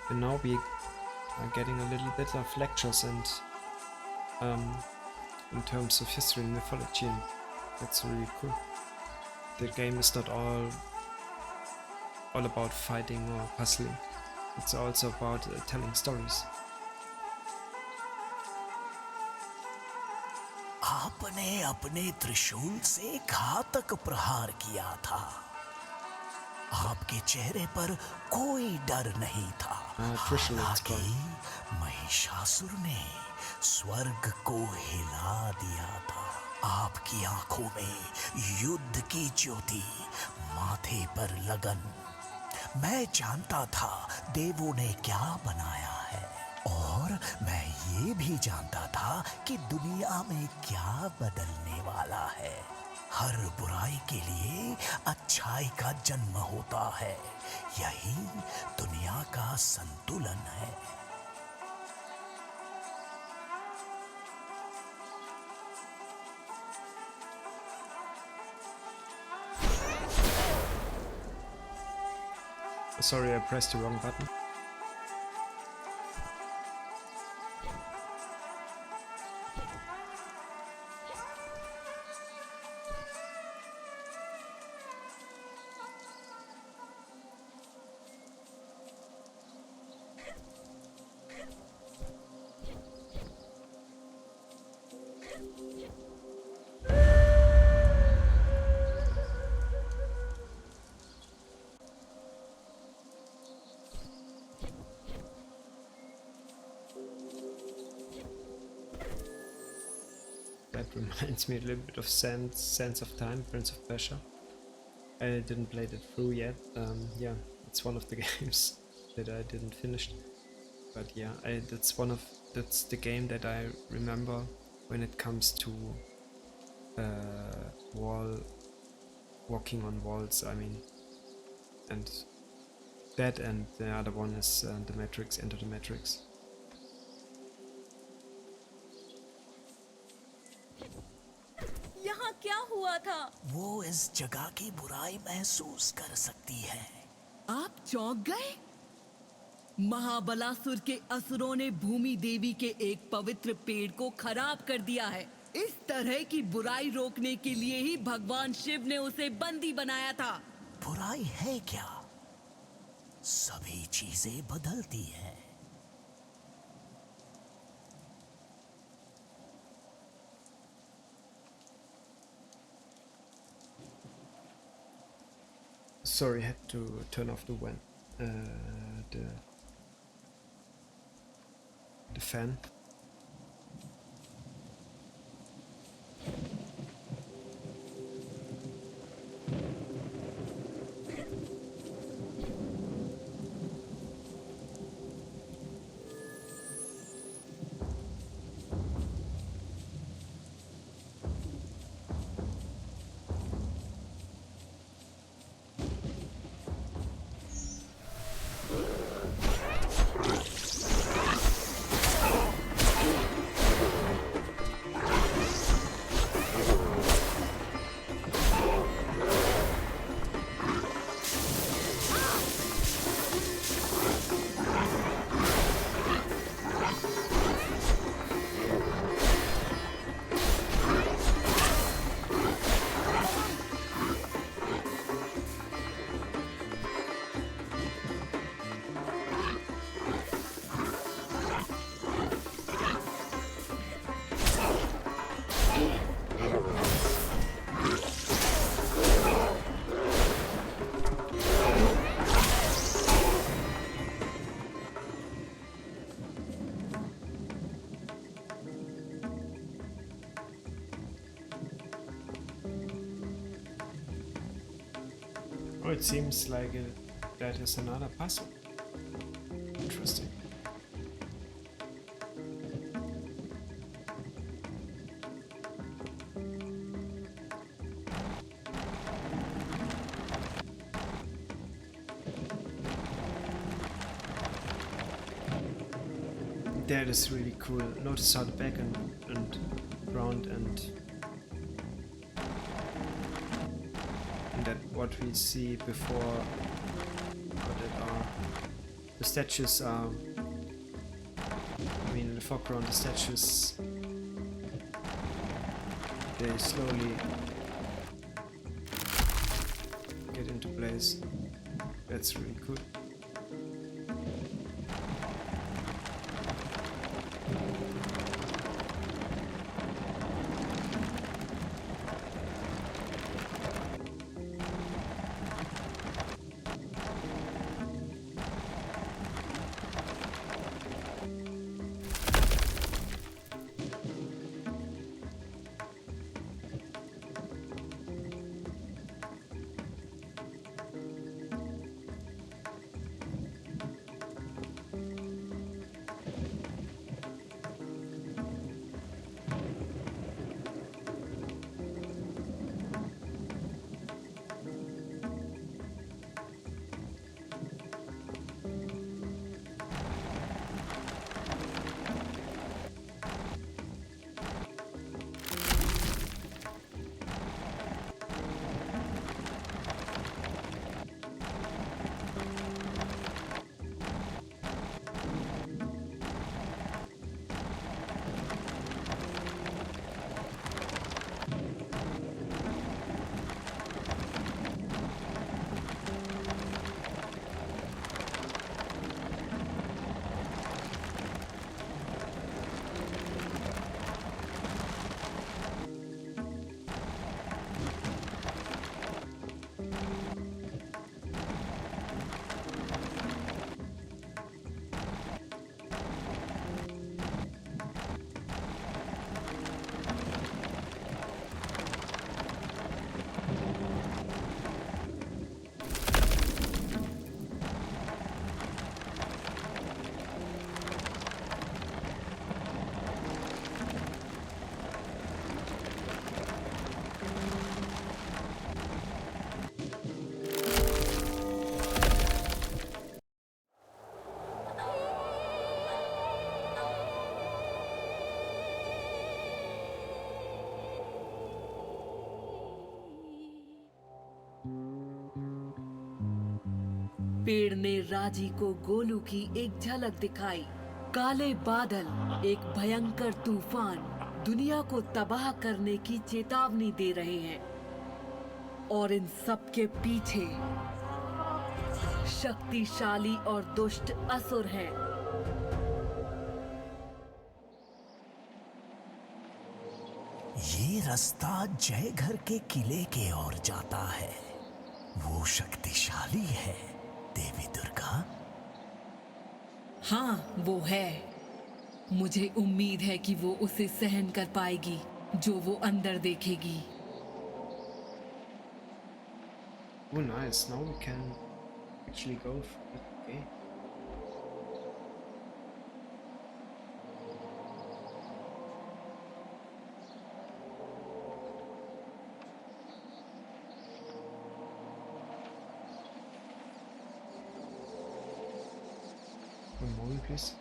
and now we are getting a little bit of lectures and in terms of history and mythology, and that's really cool. The game is not all about fighting or puzzling. It's also about telling stories. आपने अपने त्रिशूल से घातक प्रहार किया था। आपके चेहरे पर कोई डर नहीं था। हालांकि महिषासुर ने स्वर्ग को हिला दिया था। आपकी आंखों में युद्ध की ज्योति, माथे पर लगन। मैं जानता था देवों ने क्या बनाया है, और मैं ये भी जानता था कि दुनिया में क्या बदलने वाला है। हर बुराई के लिए अच्छाई का जन्म होता है। यही दुनिया का संतुलन है। Sorry, I pressed the wrong button. That reminds me a little bit of Sands of Time, Prince of Persia. I didn't play it through yet. Yeah, it's one of the games that I didn't finish. But yeah, that's the game that I remember when it comes to walking on walls. I mean, and that, and the other one is the Matrix, Enter the Matrix. यहाँ क्या हुआ था? वो इस जगह की बुराई महसूस कर सकती है। आप चौंक गए? महाबलासुर के असुरों ने भूमि देवी के एक पवित्र पेड़ को खराब कर दिया है। इस तरह की बुराई रोकने के लिए ही भगवान शिव ने उसे बंदी बनाया था। बुराई है क्या? सभी चीजें बदलती हैं। Sorry, I had to turn off the fan. Oh, it seems like that is another puzzle. Interesting. That is really cool. Notice how the back and ground and that what we see before, that are the statues are, I mean in the foreground the statues, they slowly get into place. That's really cool. पेड़ ने राजी को गोलू की एक झलक दिखाई। काले बादल, एक भयंकर तूफान दुनिया को तबाह करने की चेतावनी दे रहे हैं, और इन सब के पीछे शक्तिशाली और दुष्ट असुर हैं। ये रास्ता जय घर के किले के ओर जाता है। वो शक्तिशाली है देवी दुर्गा। हाँ, वो है। मुझे उम्मीद है कि वो उसे सहन कर पाएगी जो वो अंदर देखेगी। Oh, nice. Now we can actually go for it. Okay. One moment, please.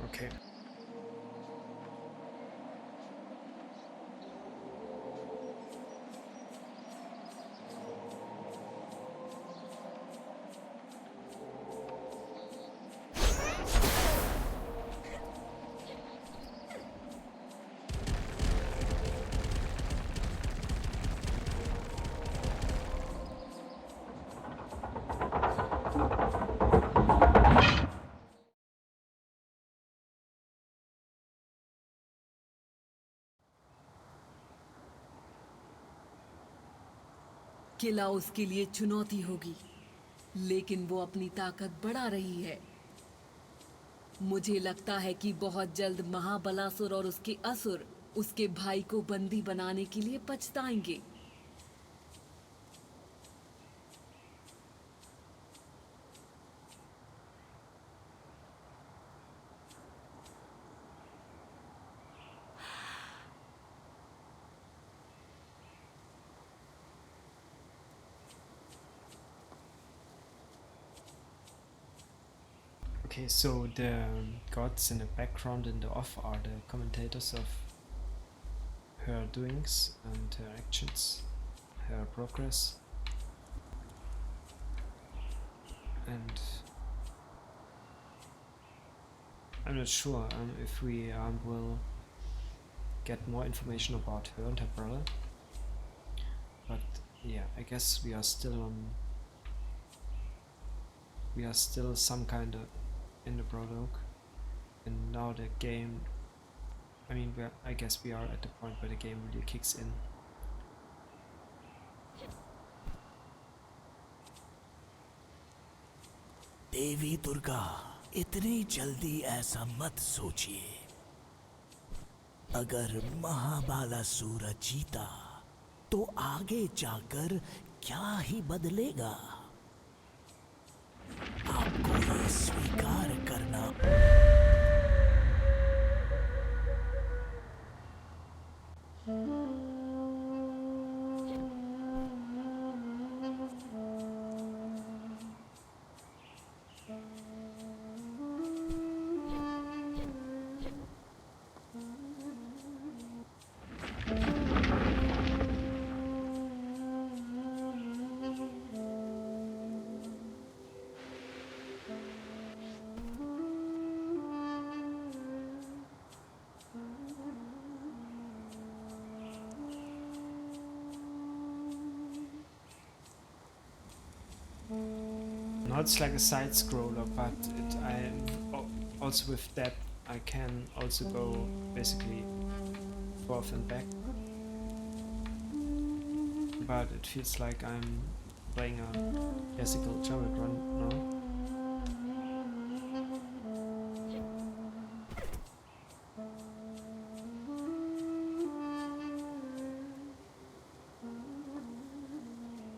Okay. किला उसके लिए चुनौती होगी, लेकिन वो अपनी ताकत बढ़ा रही है। मुझे लगता है कि बहुत जल्द महाबलासुर और उसके असुर उसके भाई को बंदी बनाने के लिए पछताएंगे। Okay, so the gods in the background in the off are the commentators of her doings and her actions, her progress. And I'm not sure if we will get more information about her and her brother. But yeah, I guess we are still some kind of in the prologue, and now the game, I mean, I guess we are at the point where the game really kicks in. देवी दुर्गा, इतनी जल्दी ऐसा मत सोचिए। अगर महाबालासुर जीता तो आगे जाकर क्या ही बदलेगा। आपको ये स्वीकार करना Now it's like a side scroller, but also with that I can also go basically forth and back. But it feels like I'm playing a classical jump run now.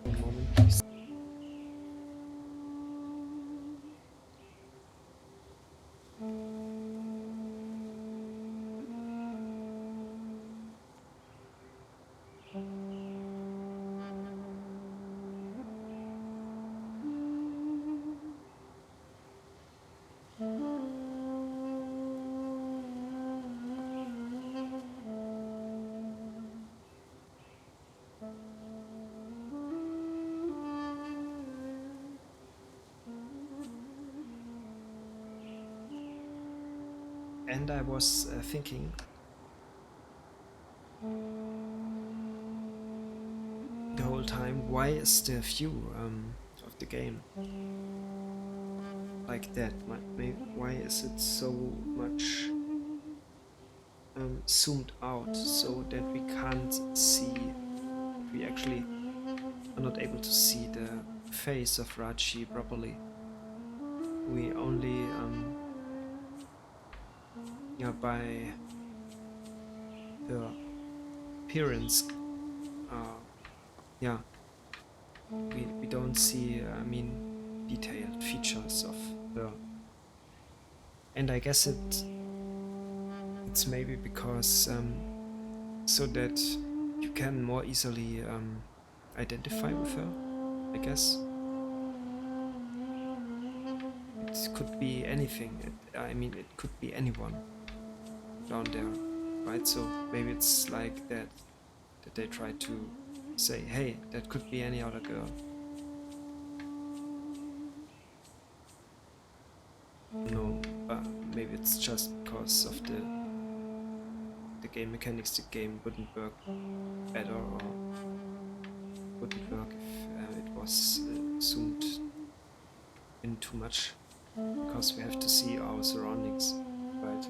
One moment, please. and I was thinking the whole time, why is the view of the game like that? Why is it so much zoomed out so that we can't see, we actually are not able to see the face of Raji properly. We only yeah, by the appearance, yeah, we don't see I mean detailed features of her, and I guess it's maybe because so that you can more easily identify with her, I guess. It could be anything. I mean, it could be anyone down there, right? So maybe it's like that they try to say, hey, that could be any other girl. No, but maybe it's just because of the game mechanics. The game wouldn't work better, or wouldn't work if it was zoomed in too much, because we have to see our surroundings, right?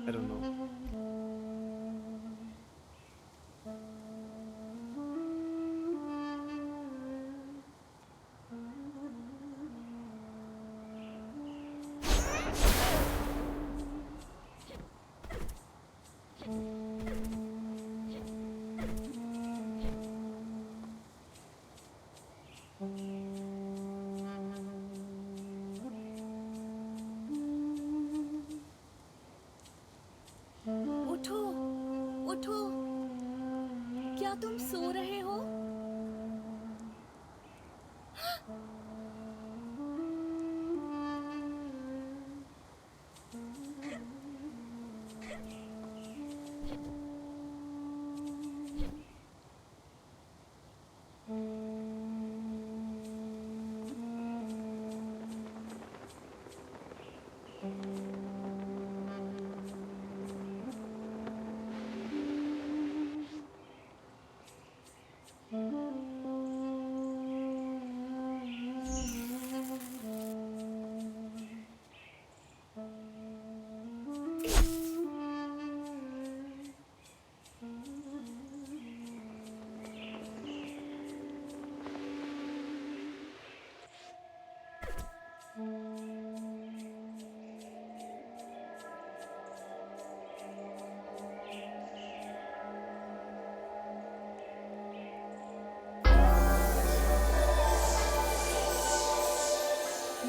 I don't know. उठो, उठो, क्या तुम सो रहे हो?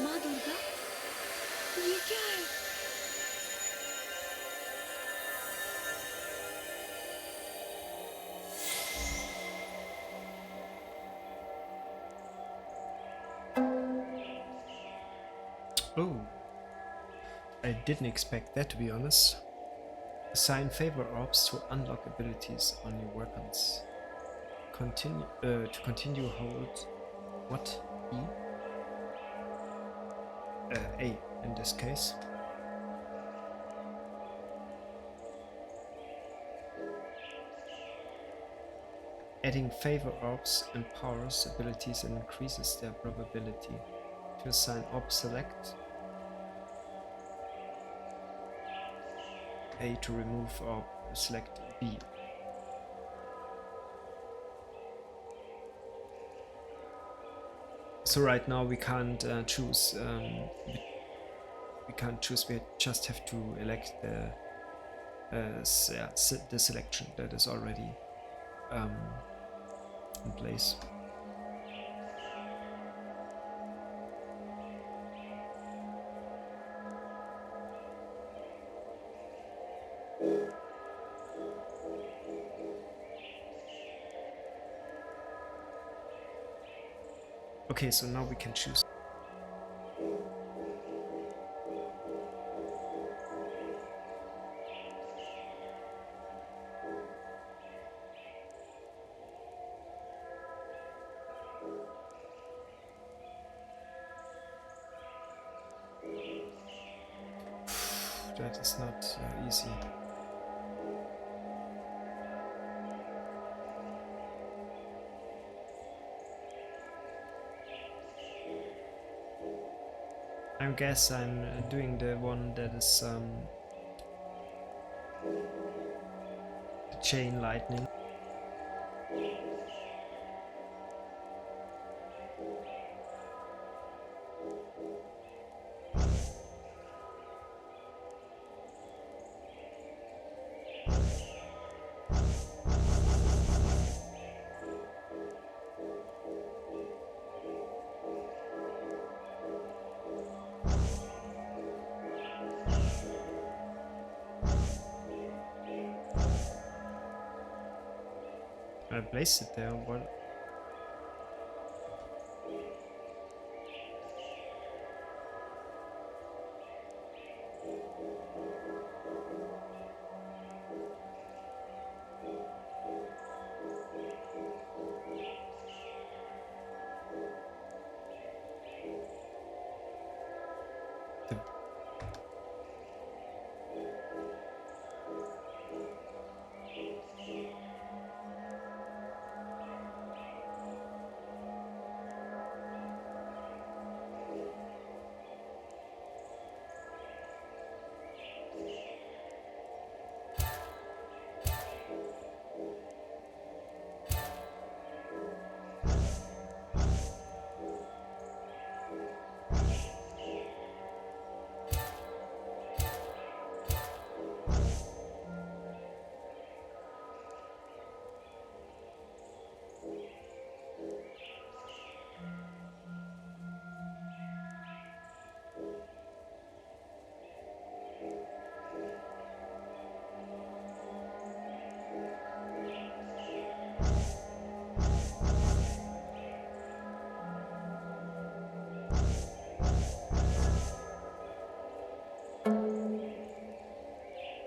माँ दुर्गा, ये क्या है? Oh, I didn't expect that, to be honest. Assign favor orbs to unlock abilities on your weapons. To continue, hold what? E? A in this case. Adding favor orbs empowers abilities and increases their probability. To assign orb, select A to remove orb, select B. So right now we can't choose. We can't choose. We just have to elect the selection that is already in place. Okay, so now we can choose. that is not easy. I guess I'm doing the one that is the chain lightning. I placed it there. What? The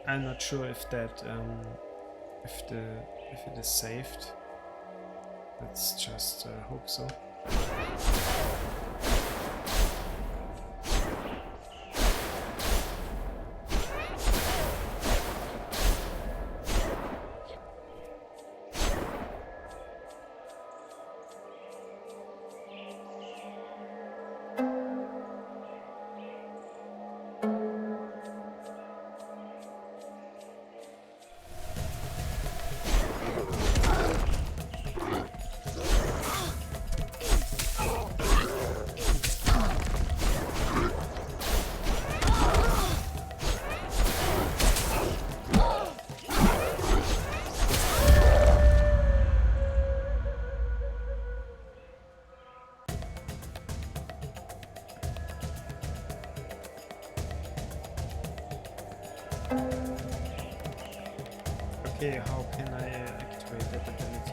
I'm not sure if that if it is saved. Let's just hope so. Okay, how can I activate that ability?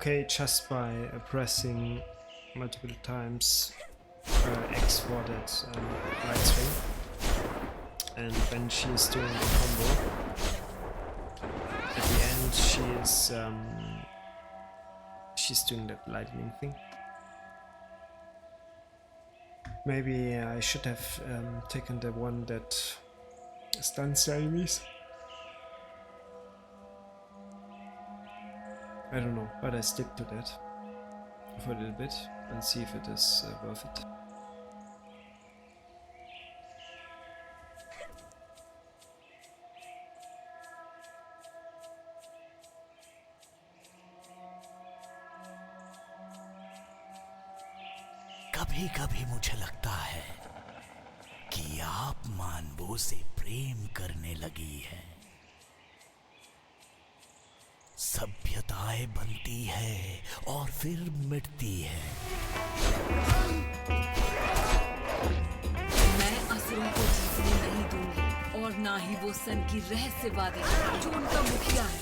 Okay, just by pressing multiple times X for that right swing, and when she is doing the combo, at the end and she's doing that lightning thing. Maybe I should have taken the one that stuns the enemies. I don't know, but I stick to that for a little bit and see if it is worth it. कभी कभी मुझे लगता है कि आप मानवों से प्रेम करने लगी हैं। सभ्यताएं बनती है और फिर मिटती है। मैं असुरों को जीतने नहीं दूंगी और ना ही वो सन की रहस्यवादी जो उनका मुखिया है।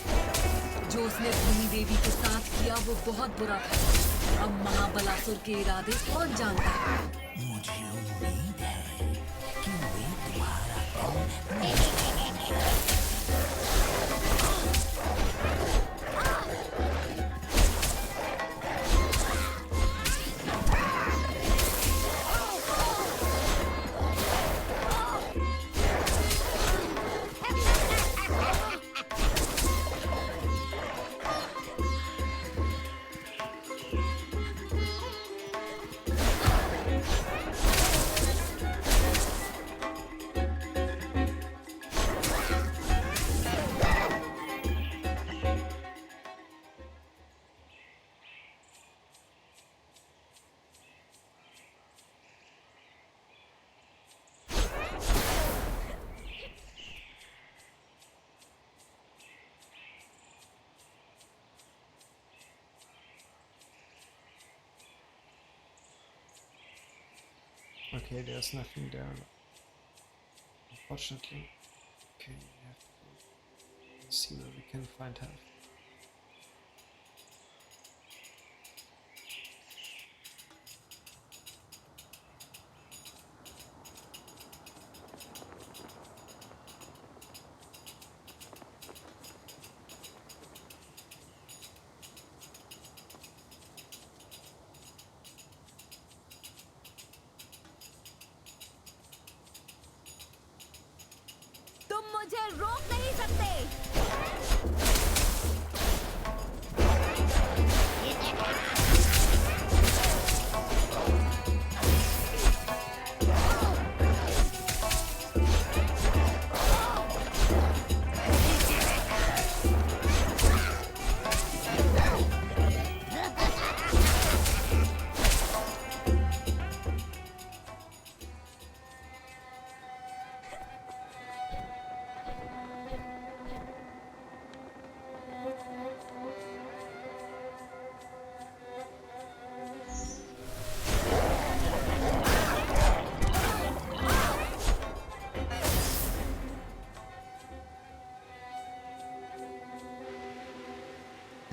जो उसने भूमि देवी के साथ किया वो बहुत बुरा था। अब महाबलासुर के इरादे कौन जानता है? मुझे उम्मीद है कि वे तुम्हारा Okay, there's nothing there, unfortunately. Okay, we have to see where we can find help. तुम मुझे रोक नहीं सकते।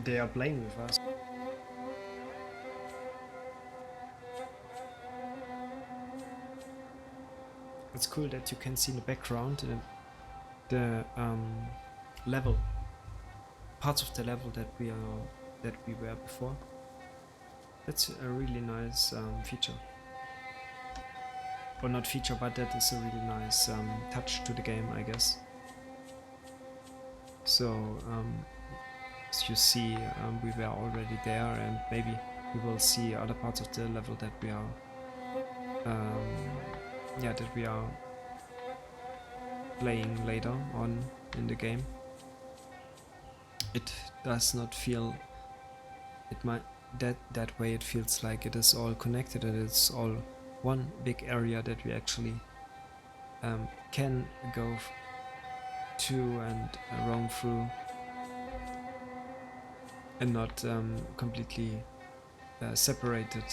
They are playing with us. It's cool that you can see in the background the level, parts of the level that we were before. That's a really nice feature, or not feature, but that is a really nice touch to the game, I guess. So as you see, we were already there, and maybe we will see other parts of the level that we are playing later on in the game. It does not feel that way. It feels like it is all connected and it's all one big area that we actually can go to and roam through, and not completely separated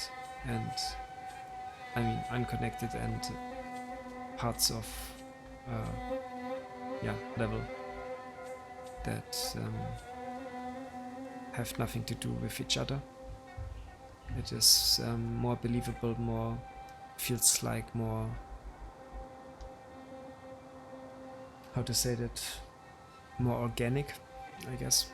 and, I mean, unconnected and parts of level that have nothing to do with each other. It is more believable, more feels like more, how to say that, more organic, I guess.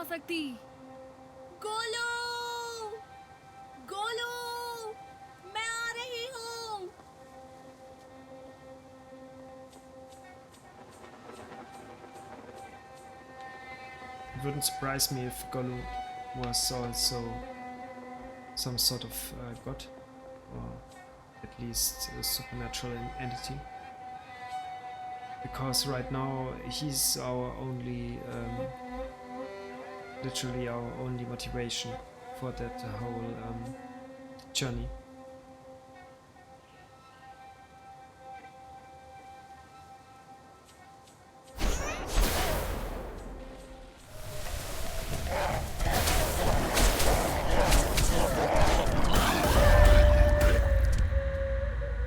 सकती। गोलू, गोलू, मैं आ रही हूँ। It wouldn't surprise me if Gollum was also some sort of god, or at least a supernatural entity. Because right now he's our only, literally our only motivation for that whole journey.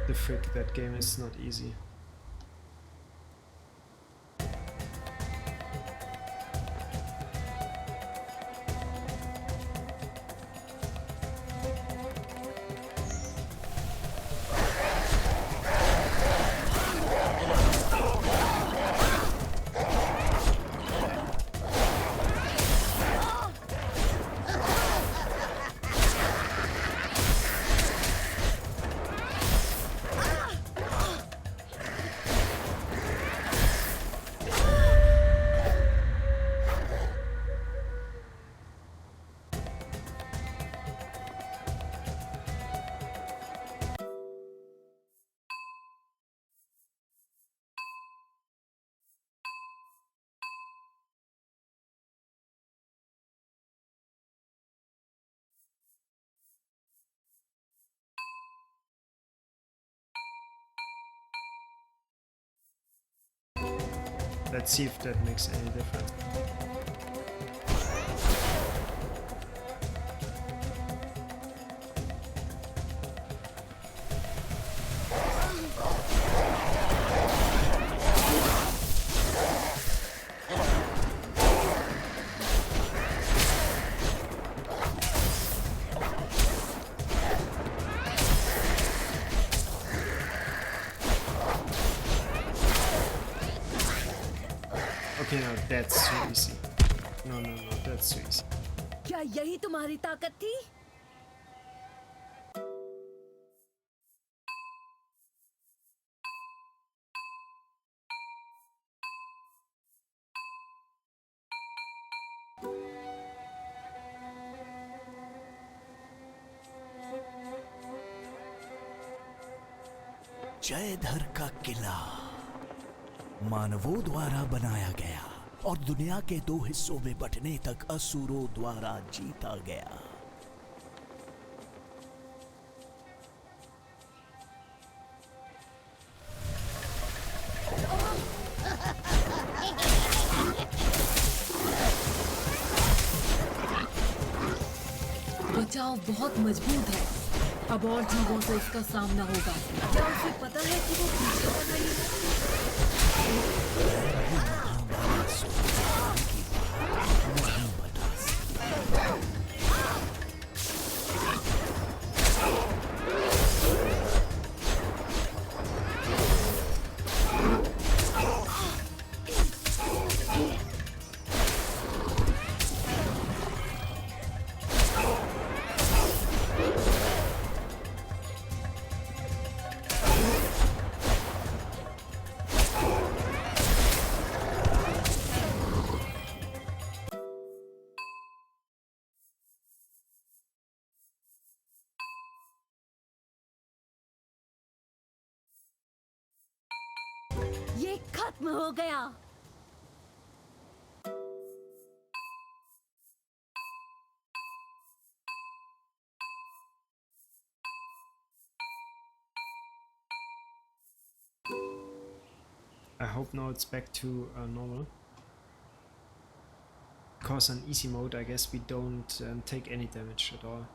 The frick, that game is not easy. Let's see if that makes any difference. Okay, no, that's too easy. No, that's too easy. क्या यही तुम्हारी ताकत थी? जयधर का किला मानवों द्वारा बनाया गया और दुनिया के दो हिस्सों में बंटने तक असुरों द्वारा जीता गया। बचाव बहुत मजबूत है। अब और जीवों से इसका सामना होगा। क्या उसे पता है कि वो पीछे पड़ रही है? ये खत्म हो गया। I hope now it's back to normal. Because on easy mode, I guess we don't take any damage at all.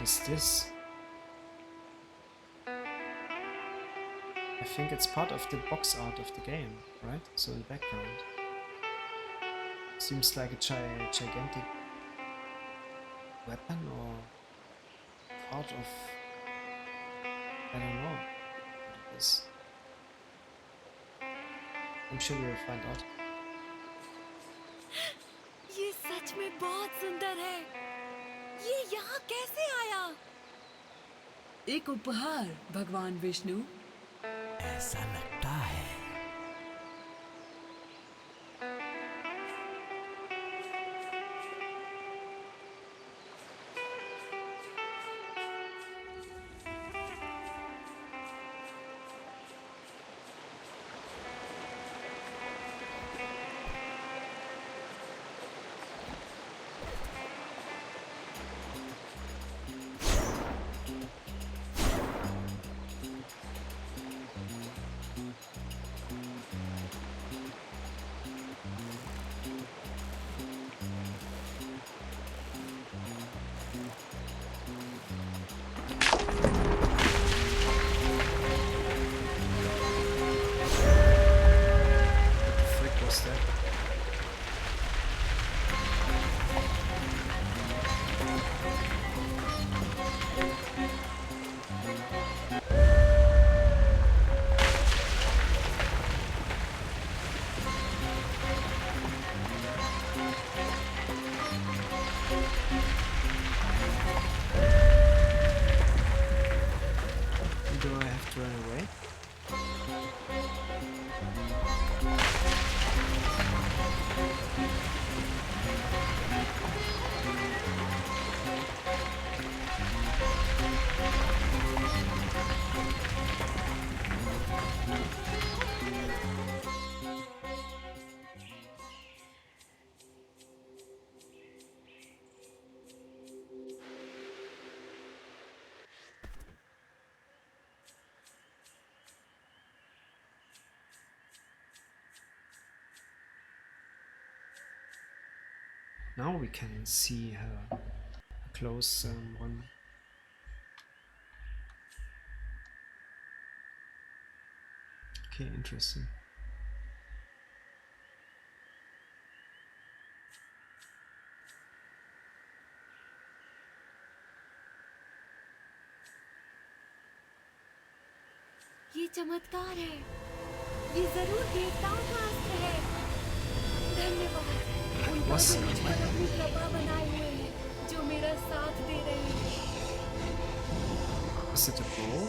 is this? I think it's part of the box art of the game, right? So in the background. Seems like a gigantic weapon or part of... I don't know what it is. I'm sure we'll find out. ये सच में बहुत सुंदर है। ये यहाँ कैसे आया? एक उपहार भगवान विष्णु। ऐसा लगता है। Do I have to run away? Now we can see her close one. Okay, interesting. ये चमत्कार है। ये जरूर देवताओं का अस्त्र है। धन्यवाद। उनका Was जो मुझ पर अपनी कृपा बनाए हुए हैं, जो मेरा साथ दे रहे हैं। Is it a bow?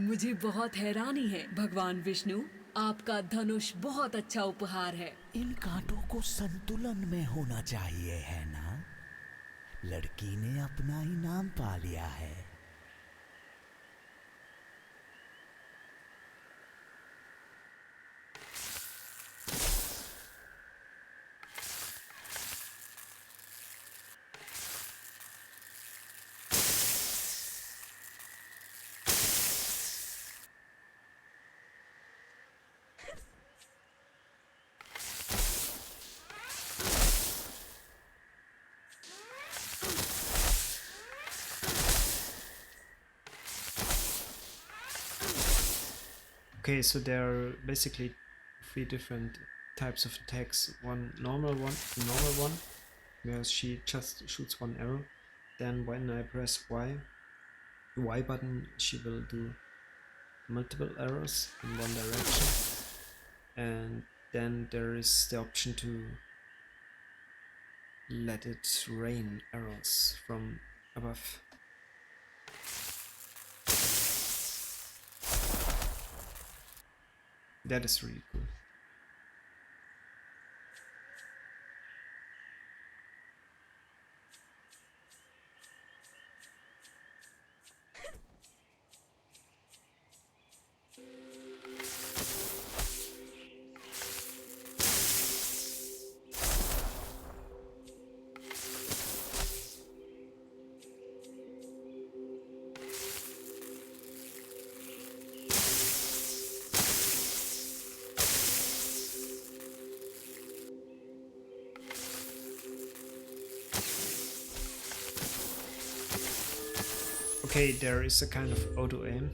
मुझे बहुत हैरानी है भगवान विष्णु। आपका धनुष बहुत अच्छा उपहार है। इन कांटों को संतुलन में होना चाहिए, है ना? लड़की ने अपना इनाम पा लिया है। Okay, so there are basically 3 different types of attacks. One, where she just shoots one arrow. Then when I press Y button, she will do multiple arrows in one direction. And then there is the option to let it rain arrows from above. That is really cool. Okay, there is a kind of auto aim.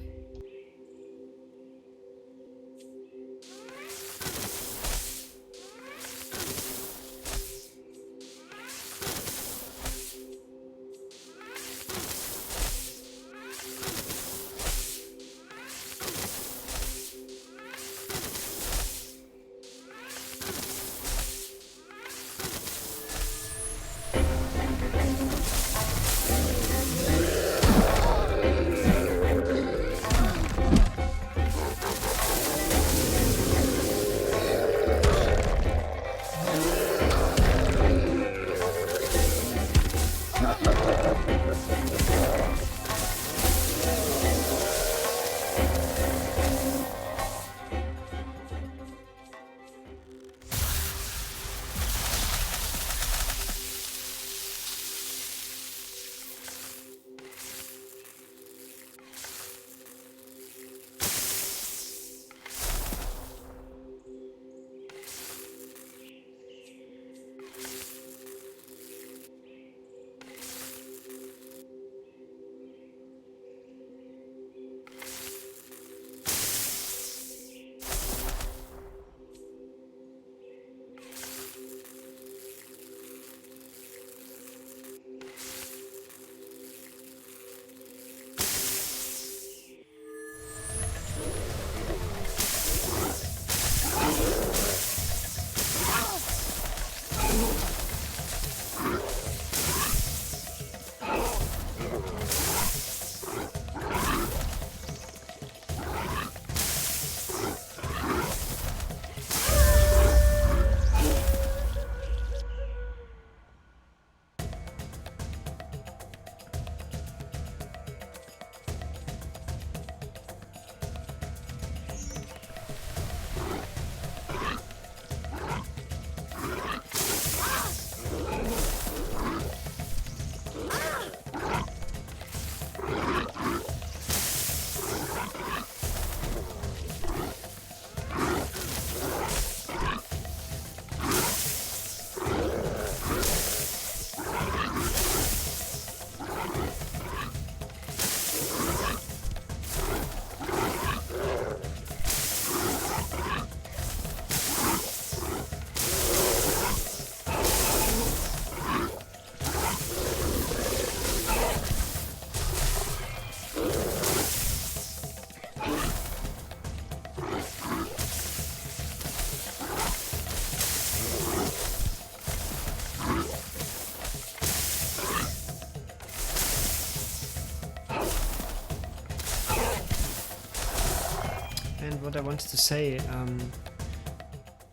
And what I wanted to say,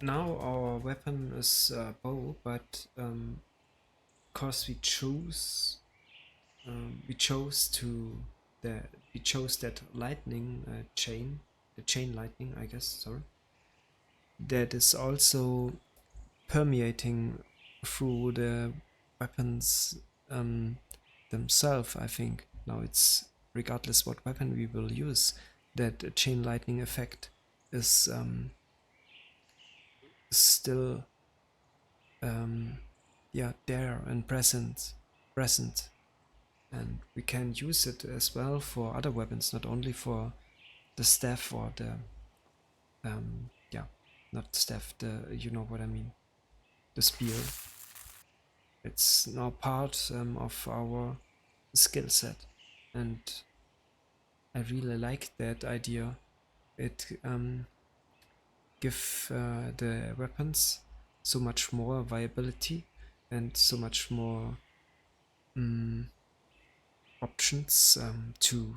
now our weapon is bow, but because we chose that lightning chain, the chain lightning, I guess. Sorry, that is also permeating through the weapons themselves. I think now it's regardless what weapon we will use, that chain lightning effect is still yeah, there and present, and we can use it as well for other weapons, not only for the staff or the yeah, not staff, the, you know what I mean, the spear. It's now part of our skill set, and I really like that idea. It give the weapons so much more viability and so much more options to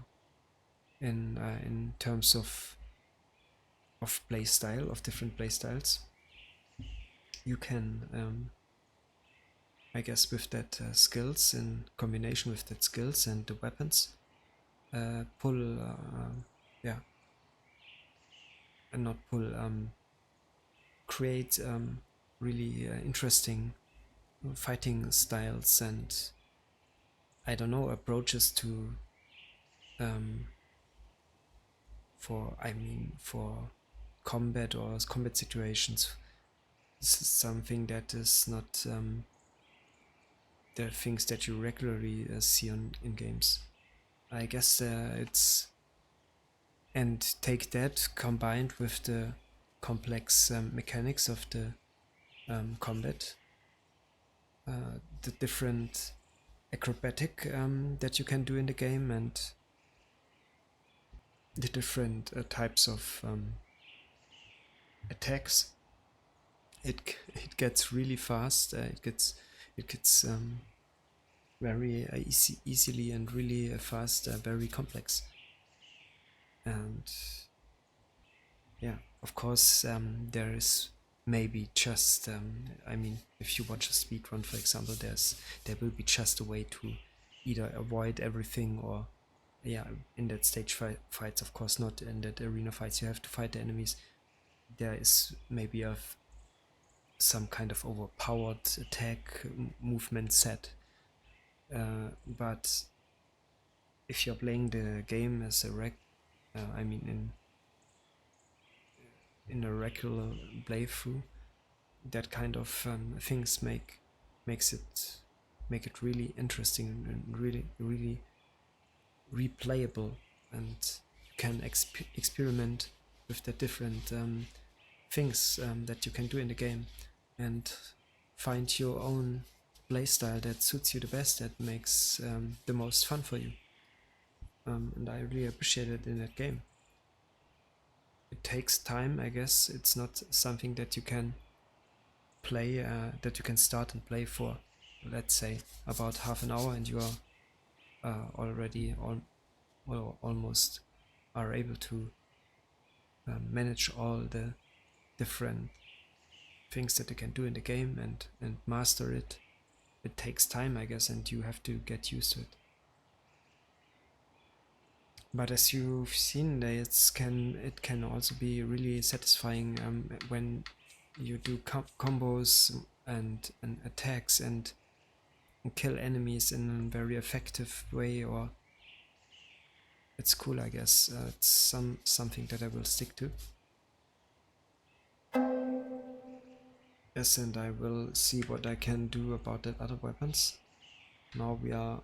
in terms of play style, of different play styles. You can I guess with that skills, in combination with that skills and the weapons, pull yeah, and not pull, create really interesting fighting styles and, I don't know, approaches to for combat or combat situations. This is something that is not the things that you regularly see in games. I guess it's, and take that combined with the complex mechanics of the combat, the different acrobatic that you can do in the game, and the different types of attacks. It gets really fast. It gets very easily and really fast, very complex. And yeah, of course, there is maybe just I mean, if you watch a speedrun, for example, there will be just a way to either avoid everything, or yeah, in that stage fights, of course not in that arena fights, you have to fight the enemies. There is maybe some kind of overpowered attack movement set, but if you're playing the game as a I mean in a regular playthrough, that kind of things makes it make it really interesting and really replayable, and you can experiment with the different things that you can do in the game, and find your own playstyle that suits you the best, that makes the most fun for you. And I really appreciate it in that game. It takes time, I guess. It's not something that you can play, that you can start and play for, let's say, about half an hour, and you are already almost are able to manage all the different things that you can do in the game, and master it. It takes time, I guess, and you have to get used to it. But as you've seen, it can also be really satisfying when you do combos and attacks and kill enemies in a very effective way. Or it's cool, I guess. It's something that I will stick to. Yes, and I will see what I can do about the other weapons. Now we are,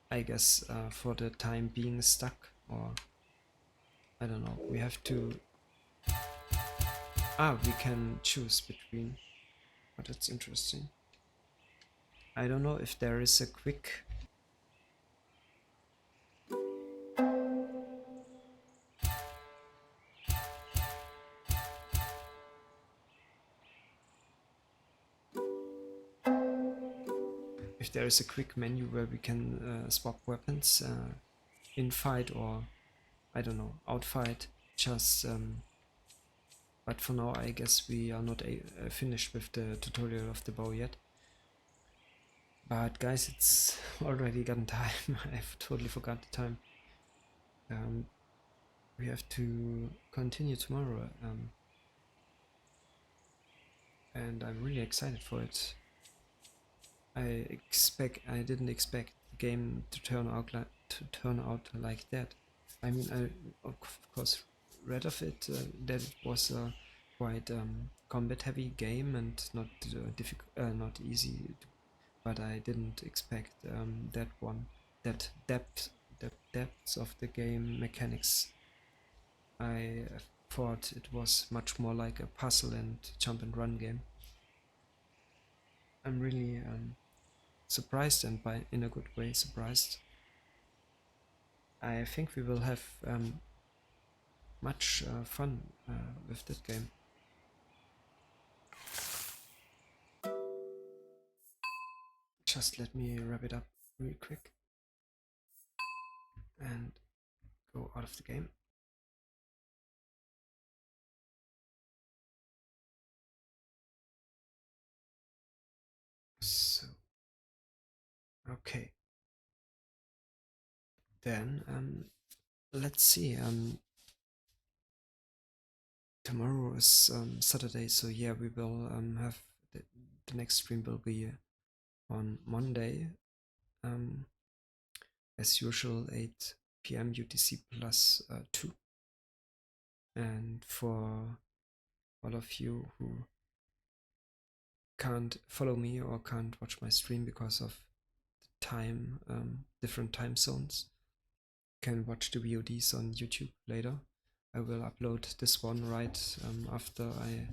I guess, for the time being stuck, or I don't know. We have to. We can choose between. But it's interesting. I don't know if there is a quick. If there is a quick menu where we can swap weapons in fight, or I don't know, out fight. Just but for now, I guess we are not finished with the tutorial of the bow yet. But guys, it's already gotten time. I've totally forgot the time. We have to continue tomorrow, and I'm really excited for it. I didn't expect the game to turn out like that. I mean, I of course read of it, that it was a quite combat heavy game and not difficult, not easy. But I didn't expect that depths of the game mechanics. I thought it was much more like a puzzle and jump and run game. I'm really surprised, and in a good way surprised. I think we will have much fun with that game. Just let me wrap it up real quick and go out of the game. So, okay. Then let's see. Tomorrow is Saturday, so yeah, we will have the next stream will be on Monday, as usual, 8 p.m. UTC plus 2. And for all of you who can't follow me or can't watch my stream because of time, different time zones, can watch the VODs on YouTube later. I will upload this one right after I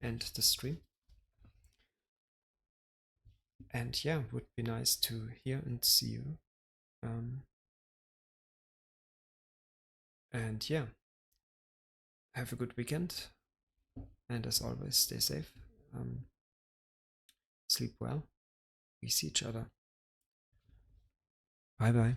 end the stream. And yeah, would be nice to hear and see you. And yeah, have a good weekend. And as always, stay safe. Sleep well. We see each other. Bye bye.